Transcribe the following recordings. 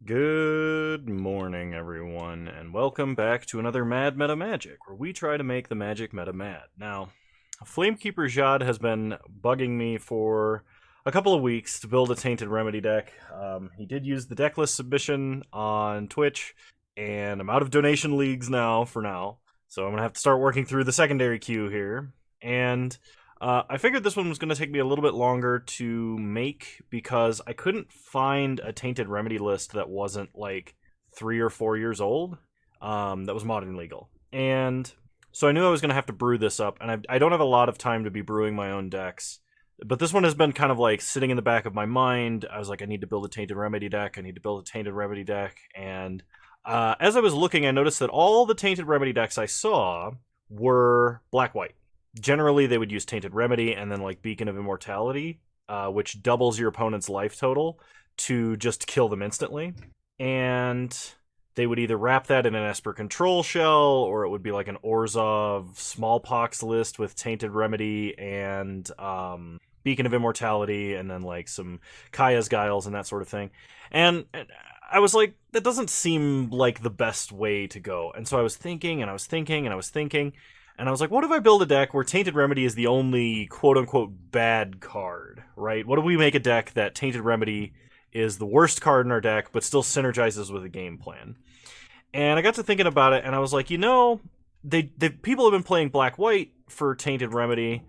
Good morning, everyone, and welcome back to another Mad Meta Magic, where we try to make the magic meta mad. Now, FlameKeeperJeod has been bugging me for a couple of weeks to build a Tainted Remedy deck. He did use the decklist submission on Twitch, and I'm out of donation leagues now, for now, so I'm going to have to start working through the secondary queue here. And I figured this one was going to take me a little bit longer to make because I couldn't find a Tainted Remedy list that wasn't like 3 or 4 years old that was modern legal. And so I knew I was going to have to brew this up, and I don't have a lot of time to be brewing my own decks. But this one has been kind of like sitting in the back of my mind. I was like, I need to build a Tainted Remedy deck. I need to build a Tainted Remedy deck. And as I was looking, I noticed that all the Tainted Remedy decks I saw were black-white. Generally, they would use Tainted Remedy and then like Beacon of Immortality, which doubles your opponent's life total to just kill them instantly. And they would either wrap that in an Esper Control Shell, or it would be like an Orzhov Smallpox list with Tainted Remedy and Beacon of Immortality, and then like some Kaya's Guiles and that sort of thing. And I was like, that doesn't seem like the best way to go. And so I was thinking, and I was thinking, and I was thinking, and I was like, what if I build a deck where Tainted Remedy is the only quote-unquote bad card, right? What if we make a deck that Tainted Remedy is the worst card in our deck, but still synergizes with a game plan? And I got to thinking about it, and I was like, people have been playing black-white for Tainted Remedy.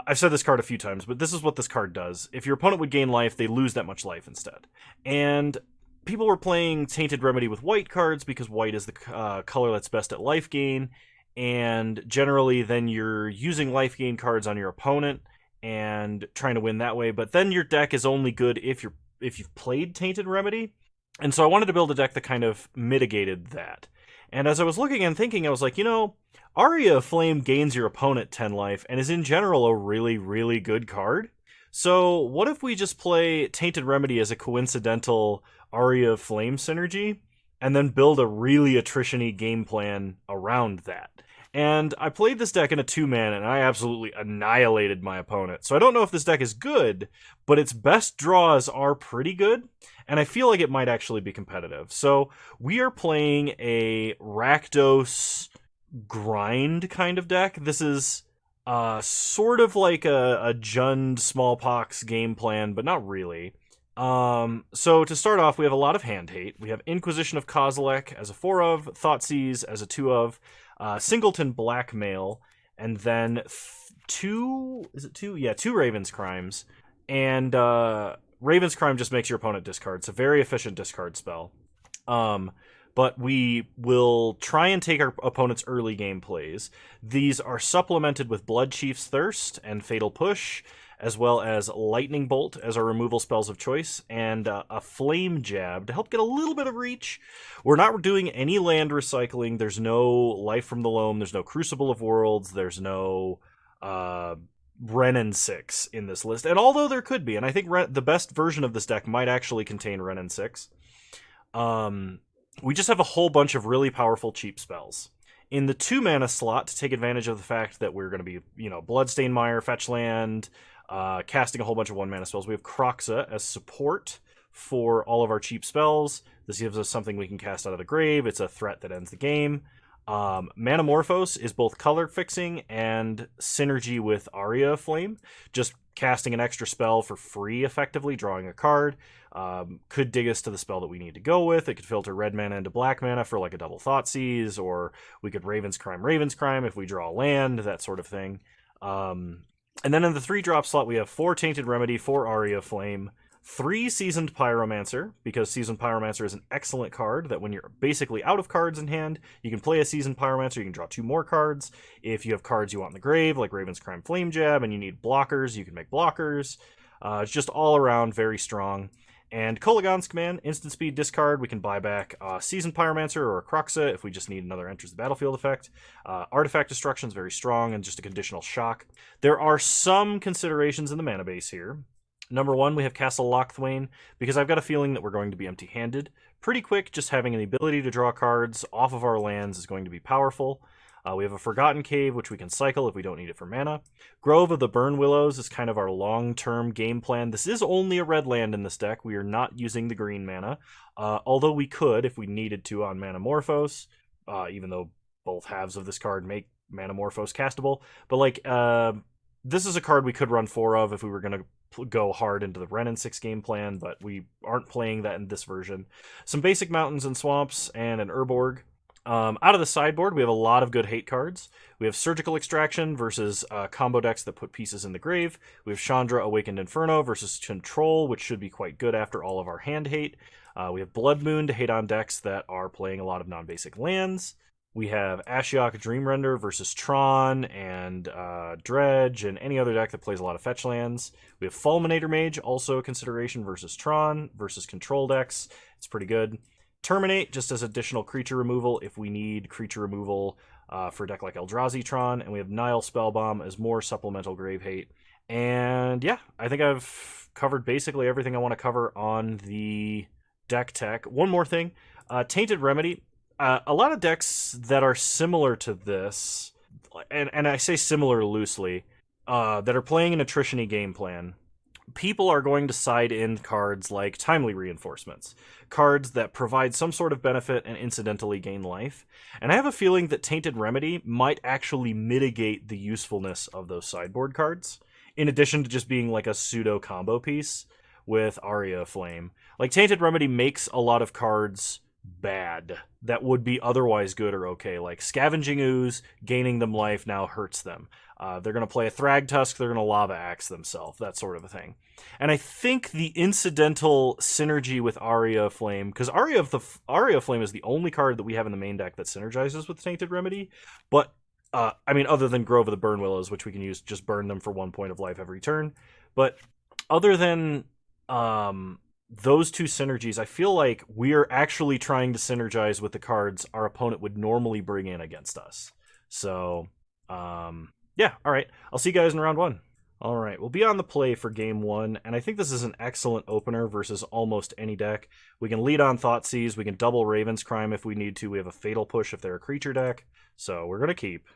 I've said this card a few times, but this is what this card does. If your opponent would gain life, they lose that much life instead. And people were playing Tainted Remedy with white cards because white is the color that's best at life gain. And generally, then you're using life gain cards on your opponent and trying to win that way. But then your deck is only good if you've played Tainted Remedy. And so I wanted to build a deck that kind of mitigated that. And as I was looking and thinking, I was like, Aria Flame gains your opponent 10 life and is in general a really, really good card. So what if we just play Tainted Remedy as a coincidental Aria Flame synergy and then build a really attrition-y game plan around that? And I played this deck in a 2-man, and I absolutely annihilated my opponent. So I don't know if this deck is good, but its best draws are pretty good, and I feel like it might actually be competitive. So we are playing a Rakdos grind kind of deck. This is sort of like a Jund Smallpox game plan, but not really. So to start off, we have a lot of hand hate. We have Inquisition of Kozilek as a 4 of, Thoughtseize as a 2 of, Singleton Blackmail, and then two Raven's Crimes. And Raven's Crime just makes your opponent discard. It's a very efficient discard spell. But we will try and take our opponent's early game plays. These are supplemented with Blood Chief's Thirst and Fatal Push, as well as Lightning Bolt as our removal spells of choice, and a Flame Jab to help get a little bit of reach. We're not doing any land recycling. There's no Life from the Loam. There's no Crucible of Worlds. There's no Renin 6 in this list. And although there could be, and I think the best version of this deck might actually contain Renin 6, we just have a whole bunch of really powerful cheap spells. In the 2-mana slot, to take advantage of the fact that we're going to be, Bloodstained Mire, fetch land, casting a whole bunch of 1-mana spells, we have Kroxa as support for all of our cheap spells. This gives us something we can cast out of the grave. It's a threat that ends the game. Manamorphose is both color fixing and synergy with Aria Flame. Just casting an extra spell for free, effectively, drawing a card. Could dig us to the spell that we need to go with. It could filter red mana into black mana for like a double Thoughtseize, or we could Raven's Crime if we draw land, that sort of thing. And then in the 3-drop slot, we have 4 Tainted Remedy, 4 Aria Flame, 3 Seasoned Pyromancer, because Seasoned Pyromancer is an excellent card that when you're basically out of cards in hand, you can play a Seasoned Pyromancer, you can draw 2 more cards. If you have cards you want in the grave, like Raven's Crime Flame Jab, and you need blockers, you can make blockers. It's just all around very strong. And Kolaghan's Command, instant speed discard. We can buy back a Seasoned Pyromancer or a Kroxa if we just need another enters the battlefield effect. Artifact Destruction is very strong and just a conditional shock. There are some considerations in the mana base here. Number 1, we have Castle Lochthwain, because I've got a feeling that we're going to be empty-handed. Pretty quick, just having the ability to draw cards off of our lands is going to be powerful. We have a Forgotten Cave, which we can cycle if we don't need it for mana. Grove of the Burn Willows is kind of our long-term game plan. This is only a red land in this deck. We are not using the green mana, although we could if we needed to on Manamorphose, even though both halves of this card make Manamorphose castable. But like, this is a card we could run 4 of if we were going to go hard into the Wrenn and 6 game plan, but we aren't playing that in this version. Some basic mountains and swamps and an Urborg. Out of the sideboard, we have a lot of good hate cards. We have Surgical Extraction versus combo decks that put pieces in the grave. We have Chandra Awakened Inferno versus Control, which should be quite good after all of our hand hate. We have Blood Moon to hate on decks that are playing a lot of non-basic lands. We have Ashiok Dreamrender versus Tron and Dredge and any other deck that plays a lot of fetch lands. We have Fulminator Mage, also a consideration versus Tron versus control decks. It's pretty good. Terminate, just as additional creature removal if we need creature removal for a deck like Eldrazi Tron. And we have Nile Spellbomb as more supplemental grave hate. And yeah, I think I've covered basically everything I want to cover on the deck tech. One more thing, Tainted Remedy. A lot of decks that are similar to this, and I say similar loosely, that are playing an attrition-y game plan, people are going to side in cards like Timely Reinforcements, cards that provide some sort of benefit and incidentally gain life. And I have a feeling that Tainted Remedy might actually mitigate the usefulness of those sideboard cards, in addition to just being like a pseudo combo piece with Aria Flame. Like, Tainted Remedy makes a lot of cards bad that would be otherwise good or okay, like Scavenging Ooze, gaining them life now hurts them. They're going to play a Thragtusk, they're going to Lava Axe themselves, that sort of a thing. And I think the incidental synergy with Aria Flame, because Aria Flame is the only card that we have in the main deck that synergizes with Tainted Remedy, but I mean, other than Grove of the Burn Willows, which we can use, just burn them for 1 point of life every turn. But other than those two synergies, I feel like we're actually trying to synergize with the cards our opponent would normally bring in against us. So, yeah, all right. I'll see you guys in round 1. All right, we'll be on the play for game 1, and I think this is an excellent opener versus almost any deck. We can lead on Thoughtseize, we can double Raven's Crime if we need to, we have a Fatal Push if they're a creature deck, so we're going to keep.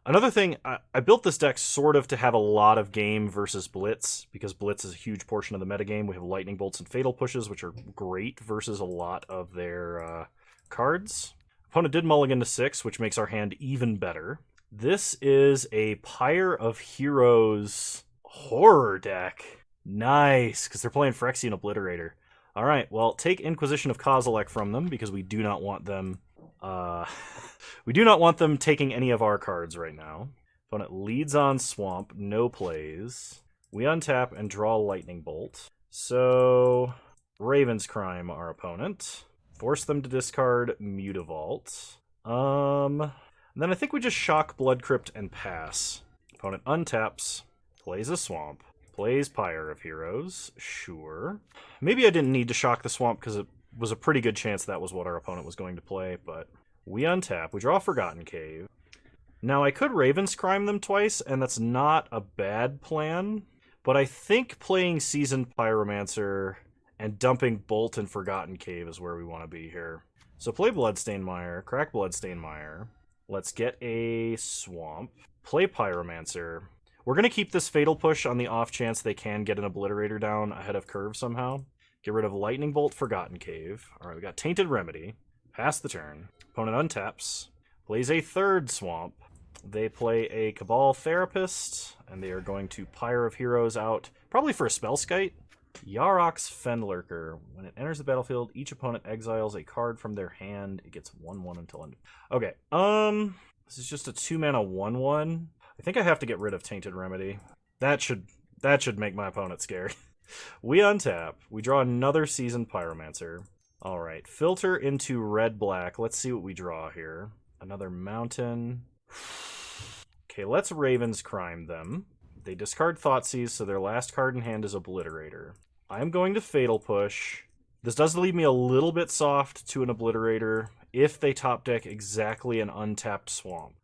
Another thing, I built this deck sort of to have a lot of game versus Blitz, because Blitz is a huge portion of the metagame. We have Lightning Bolts and Fatal Pushes, which are great versus a lot of their cards. Opponent did mulligan to 6, which makes our hand even better. This is a Pyre of Heroes horror deck. Nice, because they're playing Phyrexian Obliterator. All right, well, take Inquisition of Kozilek from them, because we do not want them... we do not want them taking any of our cards right now. Opponent leads on Swamp, no plays. We untap and draw Lightning Bolt. So, Raven's Crime, our opponent. Force them to discard Mutavault. And then I think we just shock Blood Crypt and pass. Opponent untaps, plays a Swamp, plays Pyre of Heroes, sure. Maybe I didn't need to shock the Swamp because it was a pretty good chance that was what our opponent was going to play, but we untap, we draw Forgotten Cave. Now I could Raven's Crime them twice, and that's not a bad plan, but I think playing Seasoned Pyromancer and dumping Bolt and Forgotten Cave is where we want to be here. So play Bloodstained Mire, crack Bloodstained Mire. Let's get a Swamp. Play Pyromancer. We're going to keep this Fatal Push on the off chance they can get an Obliterator down ahead of curve somehow. Get rid of Lightning Bolt, Forgotten Cave. Alright, we got Tainted Remedy. Pass the turn. Opponent untaps. Plays a third Swamp. They play a Cabal Therapist, and they are going to Pyre of Heroes out, probably for a Spellskite. Yarok's Fendlurker. When it enters the battlefield, each opponent exiles a card from their hand. It gets 1/1 until end. Okay, this is just a 2-mana 1/1. I think I have to get rid of Tainted Remedy. That should make my opponent scared. We untap. We draw another Seasoned Pyromancer. Alright, filter into red-black. Let's see what we draw here. Another Mountain. Okay, let's Raven's Crime them. They discard Thoughtseize, so their last card in hand is Obliterator. I'm going to Fatal Push. This does leave me a little bit soft to an Obliterator if they top deck exactly an untapped Swamp.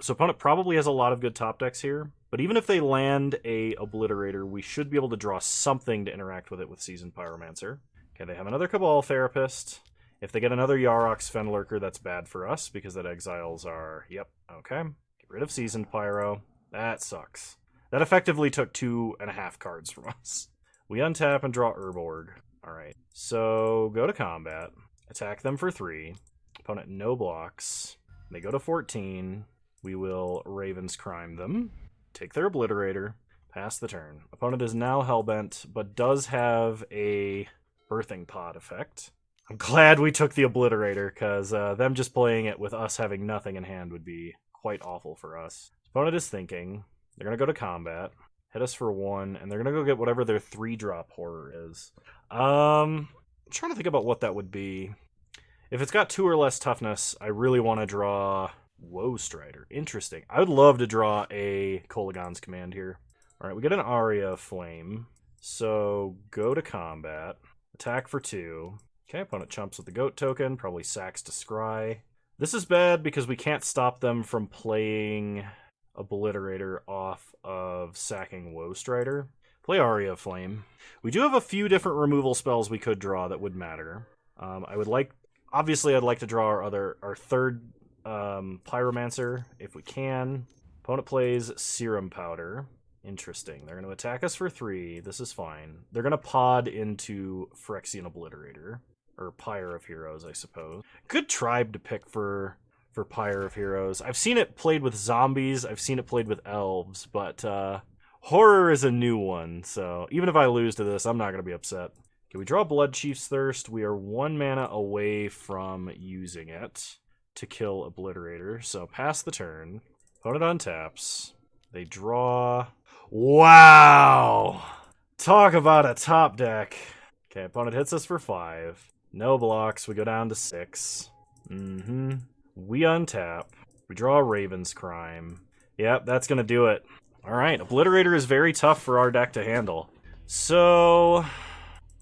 So opponent probably has a lot of good top decks here, but even if they land a Obliterator, we should be able to draw something to interact with it with Seasoned Pyromancer. Okay, they have another Cabal Therapist. If they get another Yarok's Fenlurker, that's bad for us, because that exiles our... Yep, okay. Get rid of Seasoned Pyro. That sucks. That effectively took 2.5 cards from us. We untap and draw Urborg. Alright, so go to combat. Attack them for 3. Opponent no blocks. They go to 14. We will Raven's Crime them. Take their Obliterator. Pass the turn. Opponent is now Hellbent, but does have a Birthing Pod effect. I'm glad we took the Obliterator, because them just playing it with us having nothing in hand would be quite awful for us. Opponent is thinking. They're going to go to combat. Hit us for 1, and they're going to go get whatever their 3-drop horror is. I'm trying to think about what that would be. If it's got 2 or less toughness, I really want to draw Woe Strider. Interesting. I would love to draw a Kolaghan's Command here. Alright, we get an Aria of Flame. So, go to combat. Attack for 2. Okay, opponent chumps with the Goat token. Probably sacks to Scry. This is bad because we can't stop them from playing Obliterator off of sacking Woe Strider. Play Aria of Flame. We do have a few different removal spells we could draw that would matter. Obviously, I'd like to draw our third Pyromancer, if we can. Opponent plays Serum Powder. Interesting. They're going to attack us for 3. This is fine. They're going to pod into Phyrexian Obliterator. Or Pyre of Heroes, I suppose. Good tribe to pick for Pyre of Heroes. I've seen it played with zombies. I've seen it played with elves. But horror is a new one. So even if I lose to this, I'm not going to be upset. Okay, we draw Blood Chief's Thirst. We are 1 mana away from using it to kill Obliterator. So pass the turn. Opponent untaps. They draw... Wow! Talk about a top deck. Okay, opponent hits us for 5. No blocks. We go down to 6. We untap. We draw Raven's Crime. Yep, that's going to do it. Alright, Obliterator is very tough for our deck to handle. So...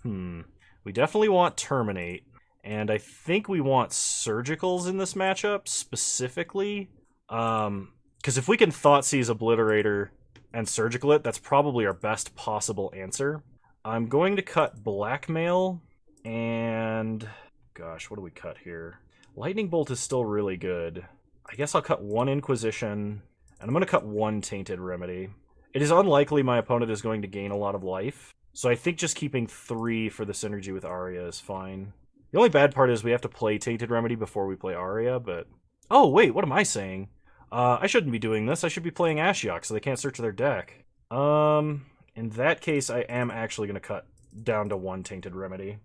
we definitely want Terminate, and I think we want Surgicals in this matchup, specifically. Because if we can Thoughtseize Obliterator and Surgical it, that's probably our best possible answer. I'm going to cut Blackmail, and... Gosh, what do we cut here? Lightning Bolt is still really good. I guess I'll cut 1 Inquisition, and I'm going to cut 1 Tainted Remedy. It is unlikely my opponent is going to gain a lot of life, so I think just keeping 3 for the synergy with Aria is fine. The only bad part is we have to play Tainted Remedy before we play Aria, but... Oh, wait, what am I saying? I shouldn't be doing this. I should be playing Ashiok, so they can't search their deck. In that case, I am actually going to cut down to 1 Tainted Remedy.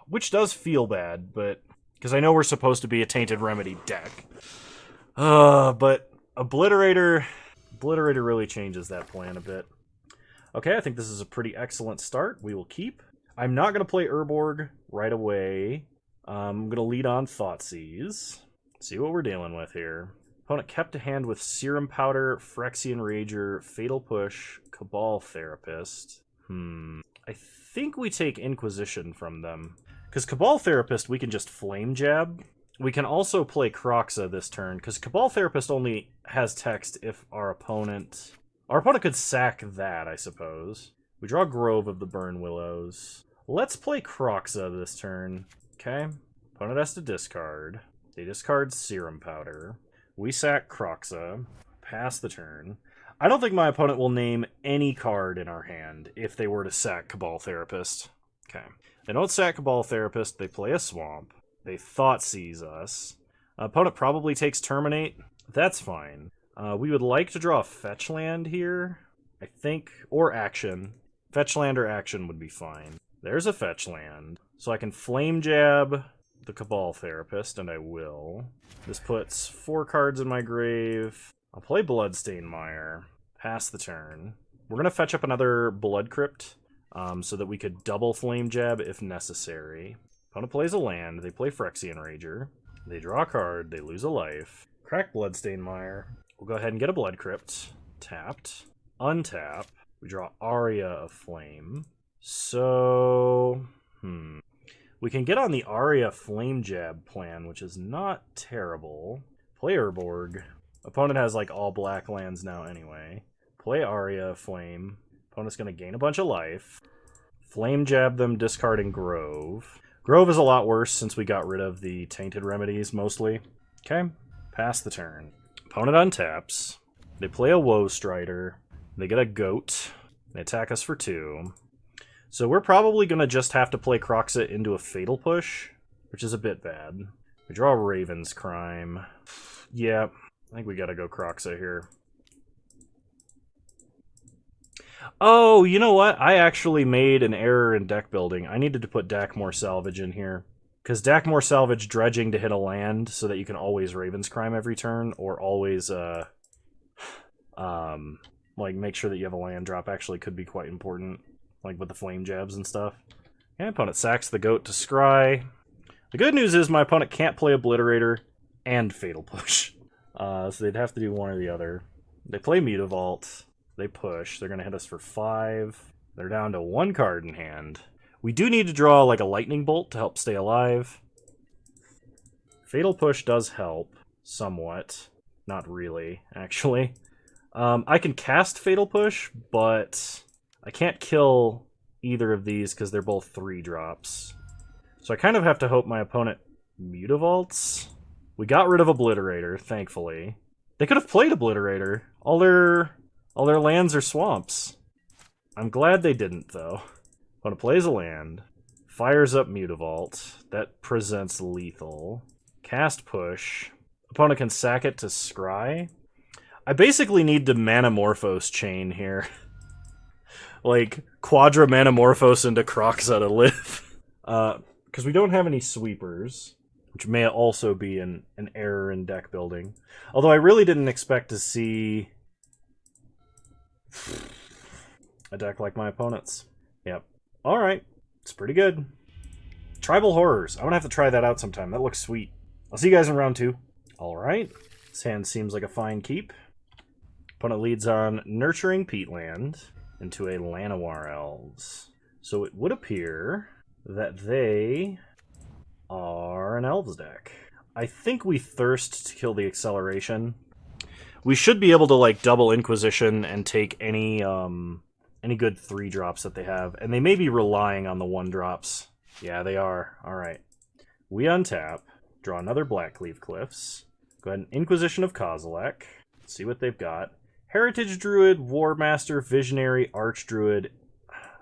Which does feel bad, but... Because I know we're supposed to be a Tainted Remedy deck. But Obliterator really changes that plan a bit. Okay, I think this is a pretty excellent start. We will keep. I'm not going to play Urborg right away. I'm going to lead on Thoughtseize. See what we're dealing with here. Opponent kept a hand with Serum Powder, Phyrexian Rager, Fatal Push, Cabal Therapist. I think we take Inquisition from them. Because Cabal Therapist, we can just Flame Jab. We can also play Kroxa this turn, because Cabal Therapist only has text if our opponent... Our opponent could sack that, I suppose. We draw Grove of the Burn Willows. Let's play Kroxa this turn. Okay. Opponent has to discard. They discard Serum Powder. We sack Kroxa. Pass the turn. I don't think my opponent will name any card in our hand if they were to sack Cabal Therapist. Okay. They don't sack Cabal Therapist. They play a Swamp. They Thoughtseize us. Opponent probably takes Terminate. That's fine. We would like to draw a Fetch Land here, I think, or Action. Fetch Land or Action would be fine. There's a Fetch Land. So I can Flame Jab the Cabal Therapist, and I will. This puts 4 cards in my grave. I'll play Bloodstained Mire. Pass the turn. We're going to fetch up another Blood Crypt, so that we could double Flame Jab if necessary. Opponent plays a land. They play Phyrexian Rager. They draw a card. They lose a life. Crack Bloodstained Mire. We'll go ahead and get a Blood Crypt. Tapped. Untap. We draw Aria of Flame. So... We can get on the Aria Flame Jab plan, which is not terrible. Play Urborg. Opponent has, like, all black lands now anyway. Play Aria Flame. Opponent's going to gain a bunch of life. Flame Jab them, discarding Grove. Grove is a lot worse since we got rid of the Tainted remedies, mostly. Okay, pass the turn. Opponent untaps. They play a Woe Strider. They get a Goat. They attack us for 2. So we're probably going to just have to play Croxit into a Fatal Push, which is a bit bad. We draw Raven's Crime. Yeah, I think we gotta go Croxit here. Oh, you know what? I actually made an error in deck building. I needed to put Dakmor Salvage in here. Because Dakmor Salvage dredging to hit a land so that you can always Raven's Crime every turn, or always, like, make sure that you have a land drop actually could be quite important. Like with the Flame Jabs and stuff. And opponent sacks the Goat to scry. The good news is my opponent can't play Obliterator and Fatal Push. So they'd have to do one or the other. They play Mutavault. They push. They're going to hit us for 5. They're down to 1 card in hand. We do need to draw like a Lightning Bolt to help stay alive. Fatal Push does help somewhat. Not really, actually. I can cast Fatal Push, but I can't kill either of these because they're both 3-drops. So I kind of have to hope my opponent Mutavaults. We got rid of Obliterator, thankfully. They could have played Obliterator. All their lands are swamps. I'm glad they didn't, though. Opponent plays a land. Fires up Mutavault. That presents lethal. Cast Push. Opponent can sack it to scry. I basically need to Manamorphose chain here. Like, Quadra Manamorphose into Croxa to live. Because we don't have any sweepers, which may also be an error in deck building. Although I really didn't expect to see a deck like my opponent's. Yep. Alright. It's pretty good. Tribal Horrors. I'm gonna have to try that out sometime. That looks sweet. I'll see you guys in round 2. Alright. This hand seems like a fine keep. Opponent leads on Nurturing Peatland into a Llanowar Elves. So it would appear that they are an Elves deck. I think we thirst to kill the acceleration. We should be able to like double Inquisition and take any good 3-drops that they have. And they may be relying on the 1-drops. Yeah, they are. Alright. We untap, draw another Blackleaf Cliffs, go ahead and Inquisition of Kozilek, see what they've got. Heritage Druid, War Master, Visionary, Archdruid.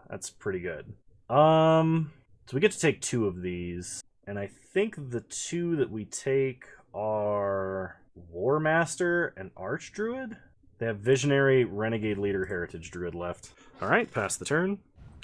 That's pretty good. So we get to take 2 of these. And I think the 2 that we take are War Master and Archdruid? They have Visionary, Renegade Leader, Heritage Druid left. Alright, pass the turn.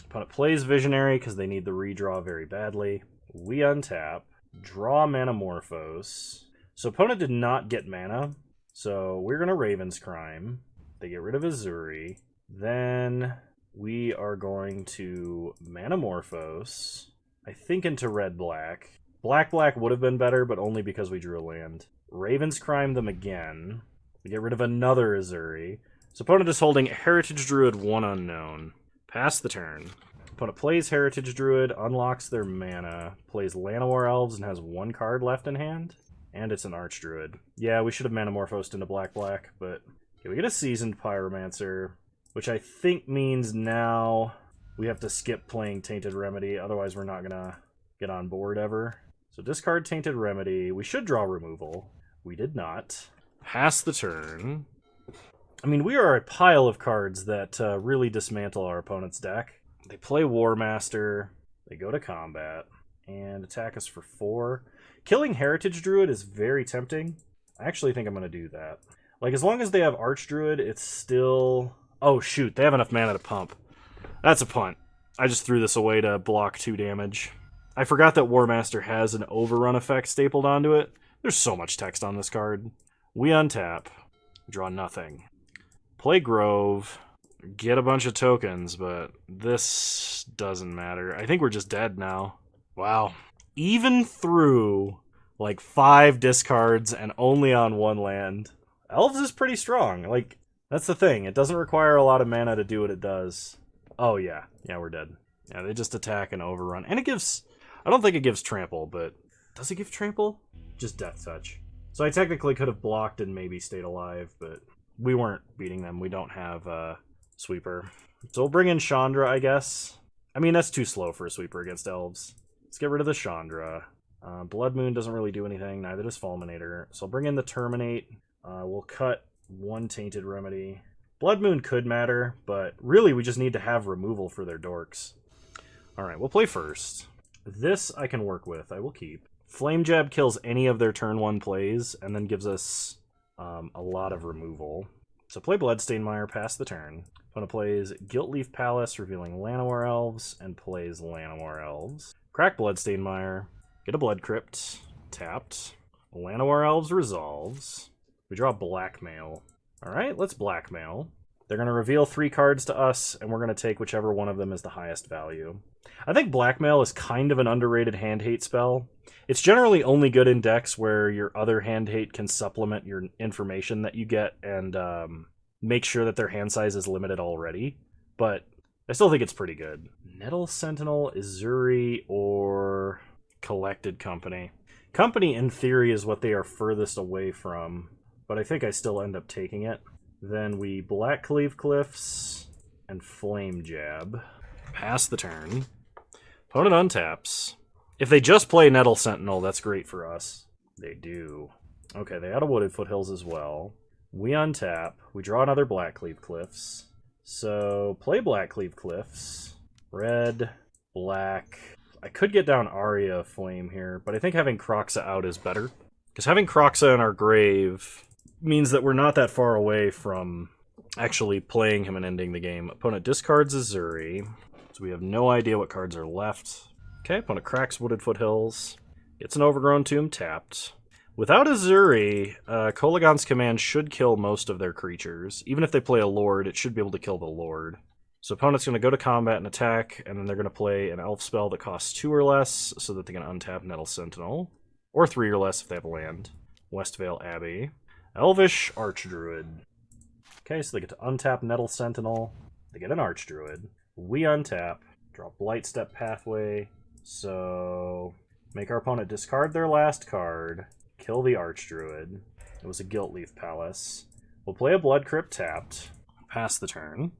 Opponent plays Visionary because they need the redraw very badly. We untap, draw Manamorphose. So opponent did not get mana, so we're going to Raven's Crime. They get rid of Azuri. Then we are going to Manamorphose, I think into red-black. Black-black would have been better, but only because we drew a land. Raven's Crime them again. We get rid of another Azuri. So opponent is holding Heritage Druid 1 unknown. Pass the turn. Opponent plays Heritage Druid, unlocks their mana, plays Llanowar Elves, and has 1 card left in hand. And it's an Archdruid. Yeah, we should have Manamorphosed into black-black, but okay, we get a Seasoned Pyromancer, which I think means now we have to skip playing Tainted Remedy, otherwise we're not gonna get on board ever. So discard Tainted Remedy. We should draw removal. We did not. Pass the turn. I mean, we are a pile of cards that really dismantle our opponent's deck. They play War Master, they go to combat, and attack us for 4. Killing Heritage Druid is very tempting. I actually think I'm going to do that. Like, as long as they have Archdruid, it's still... Oh, shoot, they have enough mana to pump. That's a punt. I just threw this away to block 2 damage. I forgot that War Master has an overrun effect stapled onto it. There's so much text on this card. We untap, draw nothing. Play Grove, get a bunch of tokens, but this doesn't matter. I think we're just dead now. Wow. Even through like 5 discards and only on 1 land, Elves is pretty strong. Like, that's the thing. It doesn't require a lot of mana to do what it does. Oh, yeah. Yeah, we're dead. Yeah, they just attack and overrun. And it gives... I don't think it gives trample, but... Does it give trample? Just death touch. So I technically could have blocked and maybe stayed alive, but we weren't beating them. We don't have a sweeper. So we'll bring in Chandra, I guess. I mean, that's too slow for a sweeper against Elves. Let's get rid of the Chandra. Blood Moon doesn't really do anything, neither does Fulminator. So I'll bring in the Terminate. We'll cut one Tainted Remedy. Blood Moon could matter, but really we just need to have removal for their dorks. Alright, we'll play first. This I can work with, I will keep. Flame Jab kills any of their turn 1 plays, and then gives us a lot of removal. So play Bloodstained Mire, pass the turn. Opponent plays Guiltleaf Palace, revealing Llanowar Elves, and plays Llanowar Elves. Crack Bloodstained Mire, get a Blood Crypt, tapped. Llanowar Elves resolves. We draw Blackmail. Alright, let's Blackmail. They're going to reveal 3 cards to us, and we're going to take whichever one of them is the highest value. I think Blackmail is kind of an underrated hand hate spell. It's generally only good in decks where your other hand hate can supplement your information that you get and make sure that their hand size is limited already. But I still think it's pretty good. Nettle Sentinel, Izuri, or Collected Company. Company, in theory, is what they are furthest away from, but I think I still end up taking it. Then we Blackcleave Cliffs and Flame Jab. Pass the turn. Opponent untaps. If they just play Nettle Sentinel, that's great for us. They do. Okay, they had a Wooded Foothills as well. We untap. We draw another Blackcleave Cliffs. So, play Blackcleave Cliffs. Red, black. I could get down Aria Flame here, but I think having Kroxa out is better. Because having Kroxa in our grave means that we're not that far away from actually playing him and ending the game. Opponent discards Izuri, so we have no idea what cards are left. Okay, opponent cracks Wooded Foothills, gets an Overgrown Tomb tapped. Without Izuri, Kolaghan's Command should kill most of their creatures. Even if they play a Lord, it should be able to kill the Lord. So opponent's going to go to combat and attack, and then they're going to play an Elf spell that costs 2 or less, so that they can untap Nettle Sentinel. Or 3 or less if they have a land. Westvale Abbey. Elvish Archdruid. Okay, so they get to untap Nettle Sentinel. They get an Archdruid. We untap. Draw Blightstep Pathway. So make our opponent discard their last card. Kill the Archdruid. It was a Guiltleaf Palace. We'll play a Blood Crypt tapped. Pass the turn.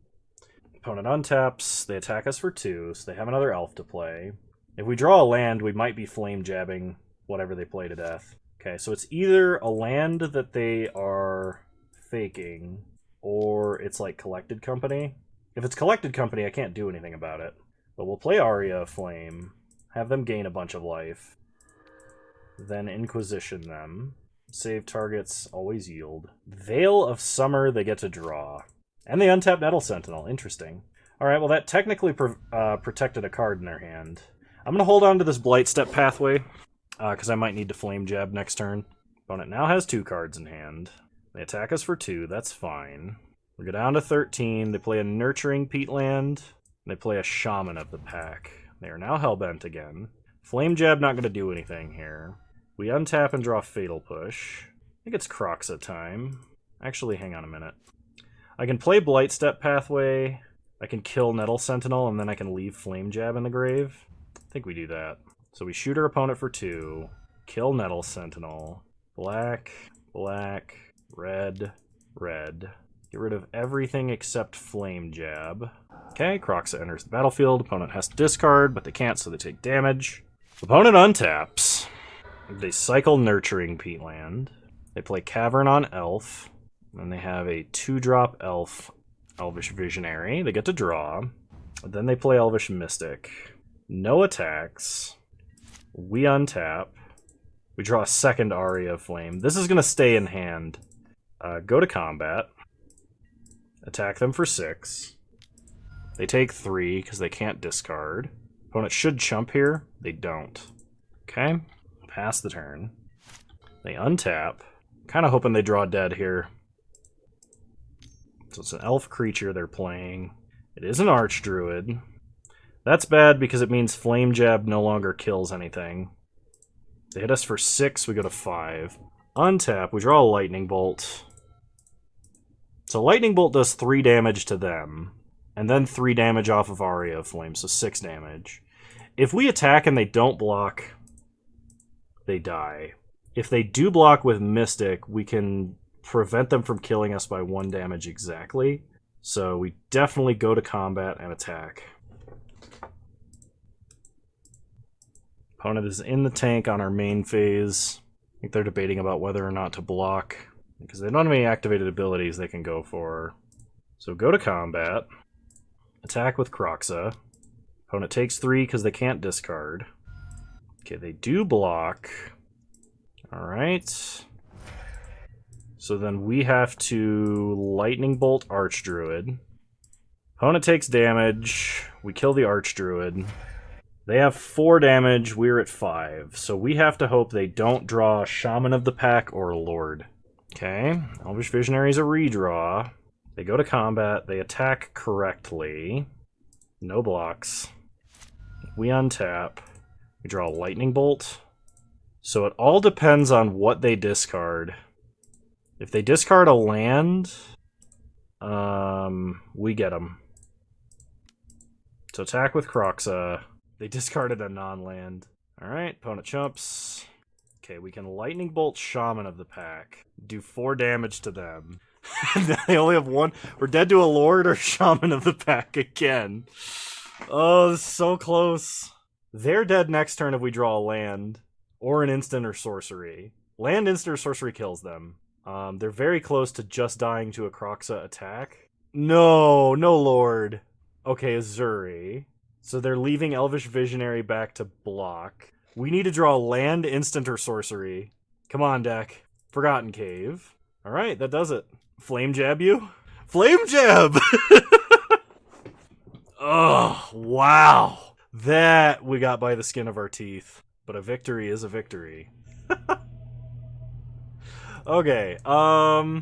Opponent untaps. They attack us for 2, so they have another Elf to play. If we draw a land, we might be Flame Jabbing whatever they play to death. Okay, so it's either a land that they are faking, or it's like Collected Company. If it's Collected Company, I can't do anything about it. But we'll play Aria Flame, have them gain a bunch of life, then Inquisition them. Save targets, always yield. Veil of Summer, they get to draw. And they untap Nettle Sentinel, interesting. Alright, well that technically protected a card in their hand. I'm going to hold on to this Blightstep Pathway, because I might need to Flame Jab next turn. Opponent now has 2 cards in hand. They attack us for 2, that's fine. We go down to 13, they play a Nurturing Peatland, they play a Shaman of the Pack. They are now Hellbent again. Flame Jab not going to do anything here. We untap and draw Fatal Push. I think it's Kroxa time. Actually, hang on a minute. I can play Blightstep Pathway, I can kill Nettle Sentinel, and then I can leave Flame Jab in the grave. I think we do that. So we shoot our opponent for 2, kill Nettle Sentinel, black, black, red, red. Get rid of everything except Flame Jab. Okay, Kroxa enters the battlefield. Opponent has to discard, but they can't, so they take damage. Opponent untaps. They cycle Nurturing Peatland. They play Cavern on Elf. And they have a 2-drop Elf, Elvish Visionary. They get to draw. Then they play Elvish Mystic. No attacks. We untap. We draw a second Aria Flame. This is going to stay in hand. Go to combat. Attack them for 6. They take 3 because they can't discard. Opponent should chump here. They don't. Okay. Pass the turn. They untap. Kind of hoping they draw dead here. So it's an elf creature they're playing. It is an Archdruid. That's bad because it means Flame Jab no longer kills anything. They hit us for 6, we go to 5. Untap, we draw a Lightning Bolt. So Lightning Bolt does 3 damage to them, and then 3 damage off of Aria Flame, so 6 damage. If we attack and they don't block, they die. If they do block with Mystic, we can prevent them from killing us by 1 damage exactly. So we definitely go to combat and attack. Opponent is in the tank on our main phase. I think they're debating about whether or not to block, because they don't have any activated abilities they can go for. So go to combat. Attack with Kroxa. Opponent takes 3 because they can't discard. Okay, they do block. Alright. So then we have to Lightning Bolt Archdruid. Opponent takes damage. We kill the Archdruid. They have 4 damage, we're at 5. So we have to hope they don't draw Shaman of the Pack or Lord. Okay, Elvish Visionary is a redraw. They go to combat, they attack correctly. No blocks. We untap. We draw a Lightning Bolt. So it all depends on what they discard. If they discard a land, we get them. So attack with Kroxa. They discarded a non-land. Alright, opponent chumps. Okay, we can Lightning Bolt Shaman of the Pack. Do 4 damage to them. They only have 1. We're dead to a Lord or Shaman of the Pack again. Oh, this is so close. They're dead next turn if we draw a land. Or an instant or sorcery. Land, instant, or sorcery kills them. They're very close to just dying to a Kroxa attack. No, no Lord. Okay, Azuri. So they're leaving Elvish Visionary back to block. We need to draw land, instant, or sorcery. Come on, deck. Forgotten Cave. Alright, that does it. Flame Jab you? Flame Jab! Oh, wow. That we got by the skin of our teeth. But a victory is a victory. Okay, I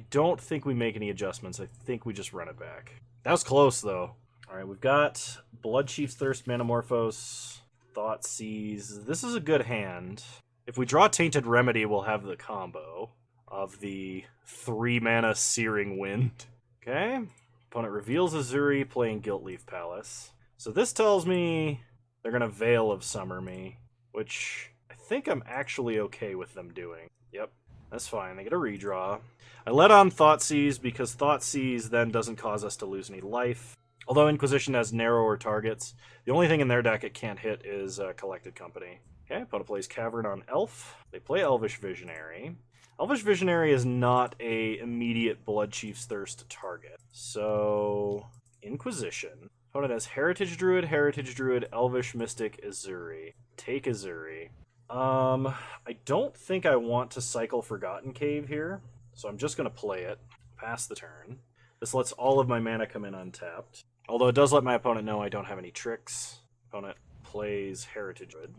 don't think we make any adjustments. I think we just run it back. That was close, though. Alright, we've got Blood Chief's Thirst, Manamorphose, Thoughtseize. This is a good hand. If we draw Tainted Remedy, we'll have the combo of the 3-mana Searing Wind. Okay. Opponent reveals Azuri playing Guiltleaf Palace. So this tells me they're going to Veil of Summer me, which I think I'm actually okay with them doing. Yep, that's fine. They get a redraw. I let on Thoughtseize because Thoughtseize then doesn't cause us to lose any life. Although Inquisition has narrower targets, the only thing in their deck it can't hit is Collected Company. Okay, opponent plays Cavern on Elf. They play Elvish Visionary. Elvish Visionary is not a immediate Blood Chief's Thirst target. So, Inquisition. Opponent has Heritage Druid, Elvish Mystic, Azuri. Take Azuri. I don't think I want to cycle Forgotten Cave here, so I'm just going to play it. Pass the turn. This lets all of my mana come in untapped. Although it does let my opponent know I don't have any tricks. Opponent plays Heritage Druid.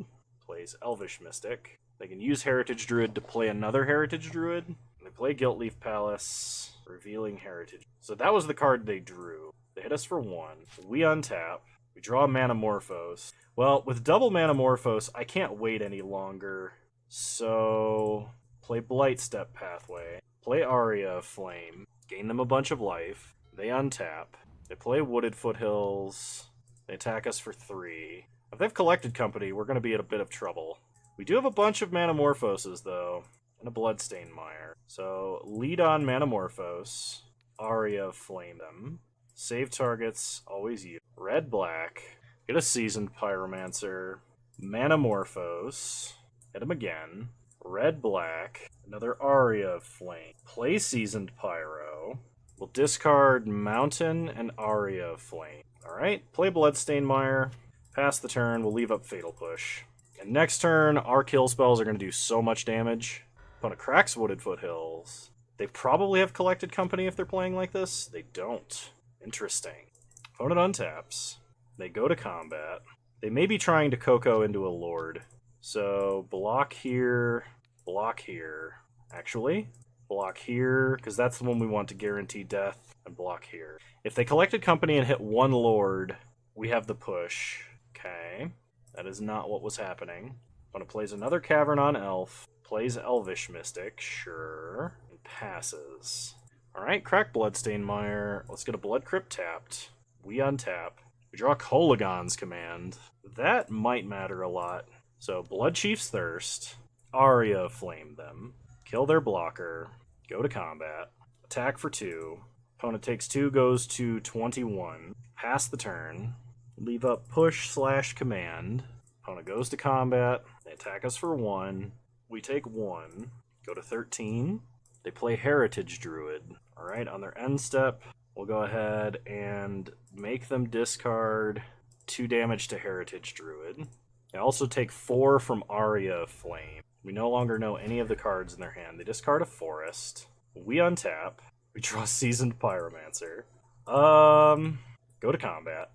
Plays Elvish Mystic. They can use Heritage Druid to play another Heritage Druid. They play Guiltleaf Palace, revealing Heritage. So that was the card they drew. They hit us for 1. We untap. We draw Manamorphose. Well, with double Manamorphose, I can't wait any longer. So, play Blightstep Pathway. Play Aria of Flame. Gain them a bunch of life. They untap. They play Wooded Foothills. They attack us for 3. If they've Collected Company, we're going to be in a bit of trouble. We do have a bunch of Manamorphoses, though, and a Bloodstained Mire. So, lead on Manamorphose. Aria of Flame them. Save targets, always use. Red-black. Get a Seasoned Pyromancer. Manamorphose. Hit him again. Red-black. Another Aria of Flame. Play Seasoned Pyro. We'll discard Mountain and Aria of Flame. Alright, play Bloodstained Mire. Pass the turn, we'll leave up Fatal Push. And next turn, our kill spells are going to do so much damage. Opponent cracks Wooded Foothills. They probably have Collected Company if they're playing like this. They don't. Interesting. Opponent untaps. They go to combat. They may be trying to Coco into a Lord. So, block here, block here. Actually, block here, because that's the one we want to guarantee death, and block here. If they Collected Company and hit 1 Lord, we have the push. Okay, that is not what was happening. Opponent plays another Cavern on Elf, plays Elvish Mystic, sure, and passes. Alright, crack Bloodstained Mire. Let's get a Blood Crypt tapped. We untap. We draw Kolagon's Command. That might matter a lot. So, Blood Chief's Thirst. Aria Flame them. Kill their blocker. Go to combat. Attack for 2. Opponent takes 2, goes to 21. Pass the turn. Leave up Push/Command. Opponent goes to combat. They attack us for 1. We take 1. Go to 13. They play Heritage Druid. Alright, on their end step, we'll go ahead and make them discard 2 damage to Heritage Druid. They also take 4 from Aria of Flame. We no longer know any of the cards in their hand. They discard a Forest. We untap. We draw Seasoned Pyromancer. Go to combat.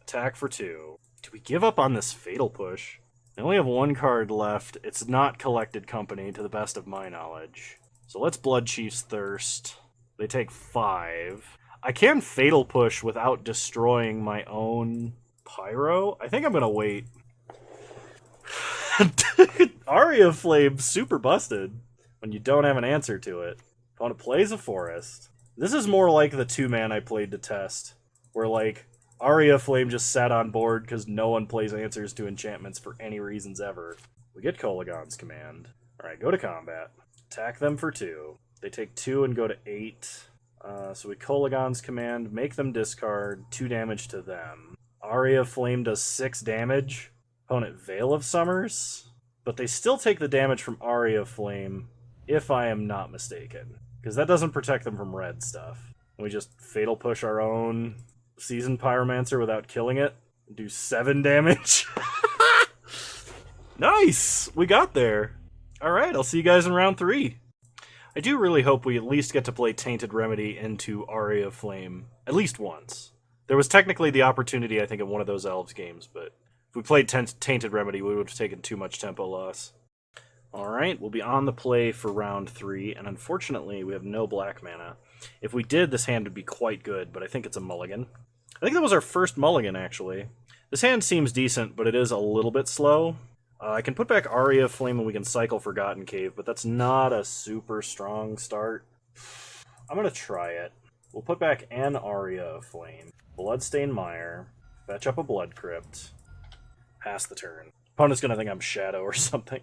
Attack for 2. Do we give up on this Fatal Push? They only have 1 card left. It's not Collected Company, to the best of my knowledge. So let's Blood Chief's Thirst. They take 5. I can Fatal Push without destroying my own Pyro. I think I'm gonna wait. Aria Flame super busted when you don't have an answer to it. Opponent plays a Forest. This is more like the 2-man I played to test, where like Aria Flame just sat on board because no one plays answers to enchantments for any reasons ever. We get Kolaghan's Command. Alright, go to combat. Attack them for 2. They take 2 and go to 8. So we Kolaghan's Command, make them discard, 2 damage to them. Aria Flame does 6 damage. Opponent Veil of Summers. But they still take the damage from Aria Flame, if I am not mistaken. Because that doesn't protect them from red stuff. We just Fatal Push our own Seasoned Pyromancer without killing it. Do 7 damage. Nice! We got there. Alright, I'll see you guys in round 3. I do really hope we at least get to play Tainted Remedy into Aria Flame at least once. There was technically the opportunity, I think, in one of those Elves games, but if we played Tainted Remedy, we would have taken too much tempo loss. Alright, we'll be on the play for round 3, and unfortunately we have no black mana. If we did, this hand would be quite good, but I think it's a mulligan. I think that was our first mulligan, actually. This hand seems decent, but it is a little bit slow. I can put back Aria Flame and we can cycle Forgotten Cave, but that's not a super strong start. I'm going to try it. We'll put back an Aria Flame. Bloodstained Mire. Fetch up a Blood Crypt. Pass the turn. Opponent's going to think I'm Shadow or something.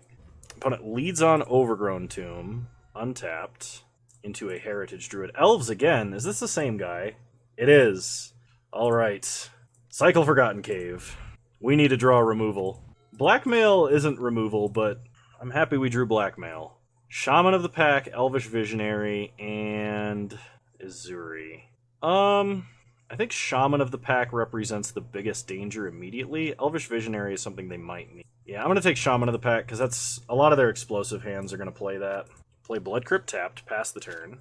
Opponent leads on Overgrown Tomb. Untapped. Into a Heritage Druid. Elves again. Is this the same guy? It is. Alright. Cycle Forgotten Cave. We need to draw removal. Blackmail isn't removal, but I'm happy we drew Blackmail. Shaman of the Pack, Elvish Visionary, and Izuri. I think Shaman of the Pack represents the biggest danger immediately. Elvish Visionary is something they might need. Yeah, I'm going to take Shaman of the Pack, because that's a lot of their explosive hands are going to play that. Play Blood Crypt tapped, pass the turn.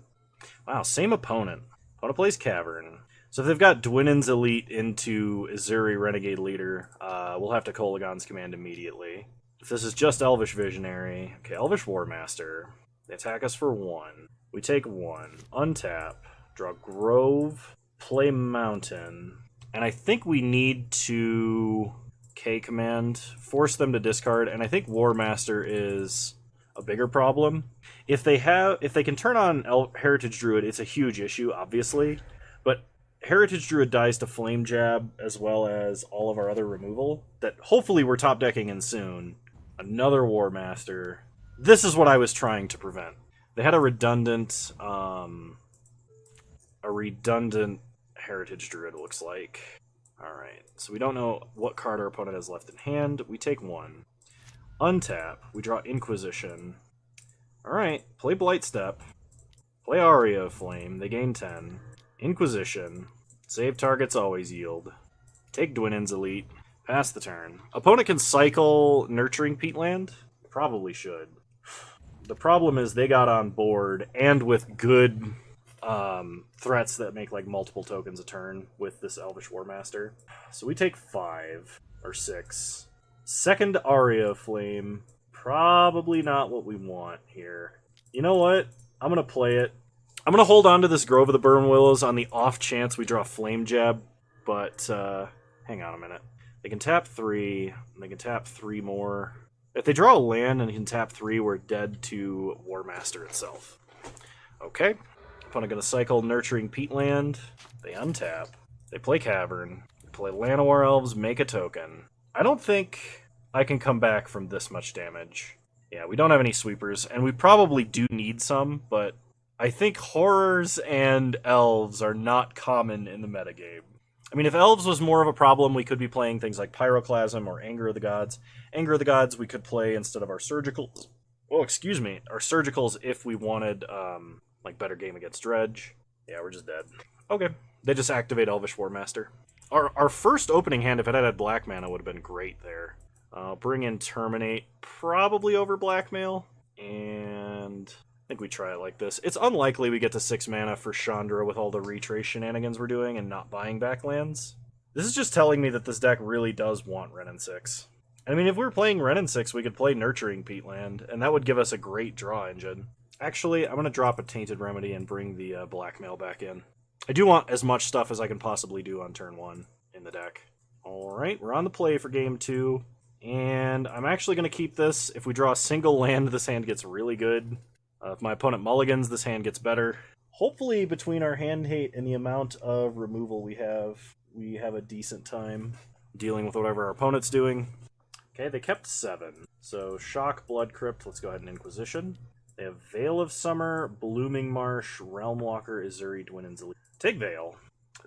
Wow, same opponent. Opponent plays Cavern. So if they've got Dwinnen's Elite into Izuri Renegade Leader, we'll have to Kolaghan's Command immediately. If this is just Elvish Visionary, okay, Elvish Warmaster. They attack us for 1. We take 1. Untap. Draw Grove. Play Mountain. And I think we need to K-Command. Force them to discard, and I think Warmaster is a bigger problem. If they can turn on Heritage Druid, it's a huge issue, obviously. But Heritage Druid dies to Flame Jab, as well as all of our other removal, that hopefully we're top decking in soon. Another Warmaster. This is what I was trying to prevent. They had a redundant Heritage Druid, it looks like. Alright, so we don't know what card our opponent has left in hand. We take 1. Untap. We draw Inquisition. Alright, play Blightstep. Play Aria of Flame. They gain 10. Inquisition. Save targets always yield. Take Dwinnen's Elite. Pass the turn. Opponent can cycle Nurturing Peatland? Probably should. The problem is they got on board, and with good threats that make like multiple tokens a turn with this Elvish Warmaster. So we take 5 or 6. Second Aria Flame. Probably not what we want here. You know what? I'm going to play it. I'm going to hold on to this Grove of the Burn Willows on the off chance we draw Flame Jab, but hang on a minute. They can tap 3, and they can tap 3 more. If they draw a land and can tap 3, we're dead to Warmaster itself. Okay. Opponent going to cycle Nurturing Peatland. They untap. They play Cavern. They play Llanowar Elves, make a token. I don't think I can come back from this much damage. Yeah, we don't have any sweepers, and we probably do need some, but I think horrors and elves are not common in the metagame. I mean, if elves was more of a problem, we could be playing things like Pyroclasm or Anger of the Gods. Anger of the Gods we could play instead of our Surgicals. Oh, excuse me. Our Surgicals if we wanted, like, better game against Dredge. Yeah, we're just dead. Okay. They just activate Elvish Warmaster. Our first opening hand, if it had black mana, would have been great there. Bring in Terminate, probably over Blackmail. And I think we try it like this. It's unlikely we get to 6 mana for Chandra with all the retrace shenanigans we're doing and not buying back lands. This is just telling me that this deck really does want Wrenn and 6. I mean, if we were playing Wrenn and 6, we could play Nurturing Peatland, and that would give us a great draw engine. Actually, I'm going to drop a Tainted Remedy and bring the Blackmail back in. I do want as much stuff as I can possibly do on turn 1 in the deck. Alright, we're on the play for game 2. And I'm actually going to keep this. If we draw a single land, this hand gets really good. If my opponent mulligans, this hand gets better. Hopefully, between our hand hate and the amount of removal we have a decent time dealing with whatever our opponent's doing. Okay, they kept 7. So, Shock, Blood Crypt, let's go ahead and Inquisition. They have Veil of Summer, Blooming Marsh, Realmwalker, Azuri, Dwinnen's Elite. Take Veil.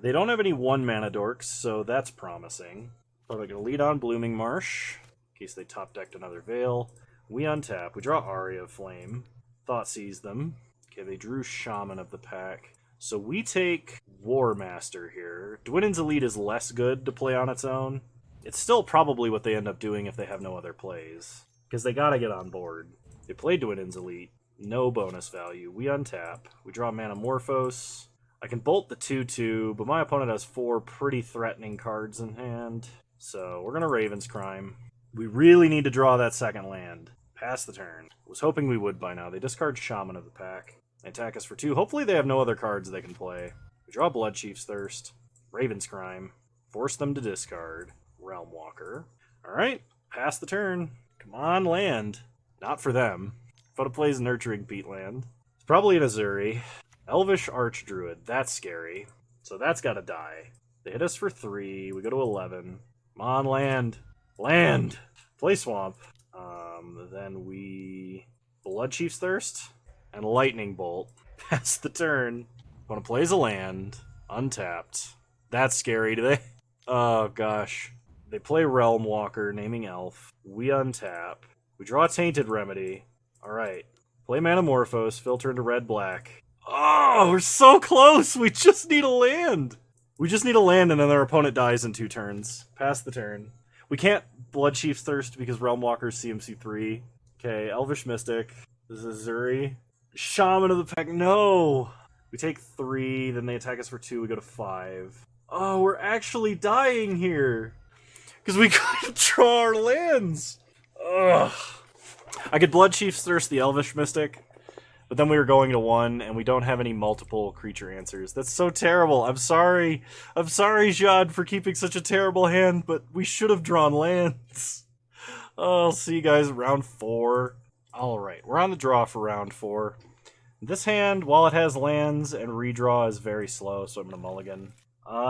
They don't have any 1-mana dorks, so that's promising. But we're going to lead on Blooming Marsh, in case they top-decked another Veil. We untap. We draw Aria of Flame. Thoughtseize them. Okay, they drew Shaman of the Pack. So we take War Master here. Dwinnen's Elite is less good to play on its own. It's still probably what they end up doing if they have no other plays, because they gotta get on board. They play Dwinnen's Elite. No bonus value. We untap. We draw Manamorphose. I can bolt the 2/2, but my opponent has 4 pretty threatening cards in hand. So we're going to Raven's Crime. We really need to draw that second land. Pass the turn. Was hoping we would by now. They discard Shaman of the Pack. They attack us for 2. Hopefully they have no other cards they can play. We draw Bloodchief's Thirst. Raven's Crime. Force them to discard. Realmwalker. Alright, pass the turn. Come on, land. Not for them. Foda plays Nurturing Peatland. It's probably an Azuri. Elvish Archdruid. That's scary. So that's gotta die. They hit us for 3. We go to 11. Come on, land. Land! Play Swamp. Then we Bloodchief's Thirst and Lightning Bolt. Pass the turn. Wanna plays a land. Untapped. That's scary, do they? Oh, gosh. They play Realmwalker, naming Elf. We untap. We draw a Tainted Remedy. Alright. Play Manamorphose, filter into red-black. Oh, we're so close! We just need a land! We just need a land and then our opponent dies in 2 turns. Pass the turn. We can't Bloodchief's Thirst because Realmwalker's CMC 3. Okay, Elvish Mystic. This is Azuri. Shaman of the Pack. No! We take 3, then they attack us for 2. We go to 5. Oh, we're actually dying here! Because we couldn't draw our lands! Ugh. I could Bloodchief's Thirst the Elvish Mystic, but then we were going to 1, and we don't have any multiple creature answers. That's so terrible. I'm sorry. I'm sorry, Jeod, for keeping such a terrible hand, but we should have drawn lands. Oh, I'll see you guys round 4. Alright, we're on the draw for round 4. This hand, while it has lands and redraw, is very slow, so I'm going to mulligan.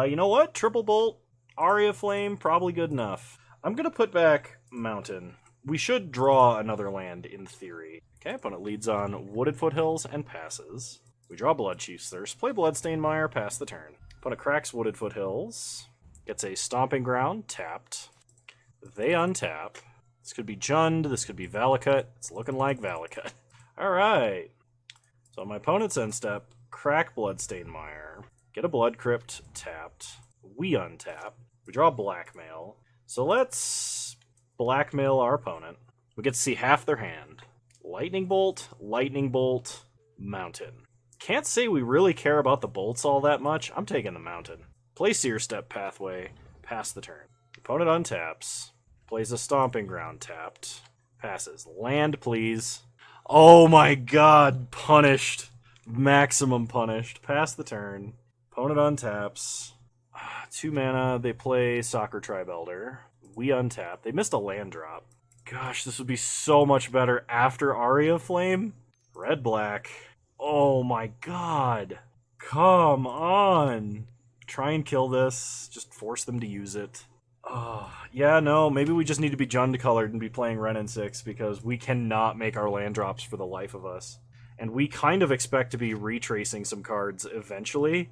You know what? Triple Bolt, Aria Flame, probably good enough. I'm going to put back Mountain. We should draw another land, in theory. Okay, opponent leads on Wooded Foothills and passes. We draw Bloodchief's Thirst, play Bloodstained Mire, pass the turn. Opponent cracks Wooded Foothills, gets a Stomping Ground, tapped. They untap. This could be Jund, this could be Valakut. It's looking like Valakut. Alright. So my opponent's end step, crack Bloodstained Mire, get a Blood Crypt, tapped. We untap. We draw Blackmail. So let's blackmail our opponent. We get to see half their hand. Lightning Bolt, Mountain. Can't say we really care about the bolts all that much. I'm taking the Mountain. Play Seer Step Pathway, pass the turn. Opponent untaps, plays a Stomping Ground, tapped, passes. Land, please. Oh my god, punished. Maximum punished. Pass the turn. Opponent untaps. 2 mana, they play Soccer Tribe Elder. We untap. They missed a land drop. Gosh, this would be so much better after Aria Flame. Red-black. Oh my god. Come on. Try and kill this. Just force them to use it. Oh, yeah, no, maybe we just need to be Jund-colored and be playing Wrenn and 6 because we cannot make our land drops for the life of us. And we kind of expect to be retracing some cards eventually.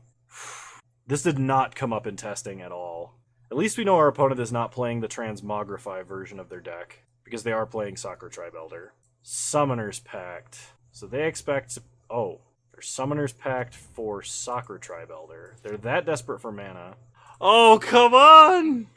This did not come up in testing at all. At least we know our opponent is not playing the Transmogrify version of their deck. because they are playing Soccer Tribe Elder. Summoner's Pact. So they expect... Oh, they're Summoner's Pact for Soccer Tribe Elder. They're that desperate for mana. Oh, come on!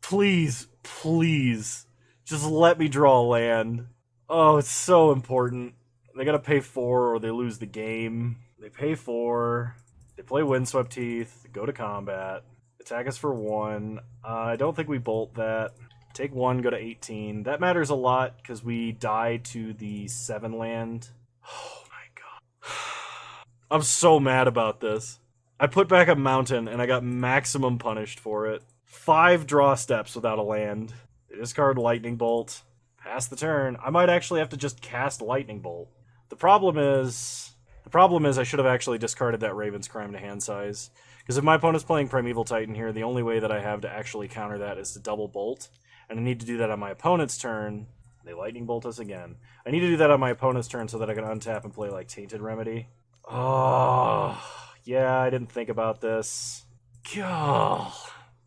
Please, please. Just let me draw land. Oh, it's so important. They gotta pay 4 or they lose the game. They pay 4. They play Windswept Teeth. Go to combat. Attack us for 1. I don't think we bolt that. Take 1, go to 18. That matters a lot because we die to the 7 land. Oh my god. I'm so mad about this. I put back a mountain and I got maximum punished for it. 5 draw steps without a land. They discard Lightning Bolt. Pass the turn. I might actually have to just cast Lightning Bolt. The problem is I should have actually discarded that Raven's Crime to hand size. Because if my opponent's playing Primeval Titan here, the only way that I have to actually counter that is to double bolt. And I need to do that on my opponent's turn. They Lightning Bolt us again. I need to do that on my opponent's turn so that I can untap and play like Tainted Remedy. Oh, yeah, I didn't think about this. God.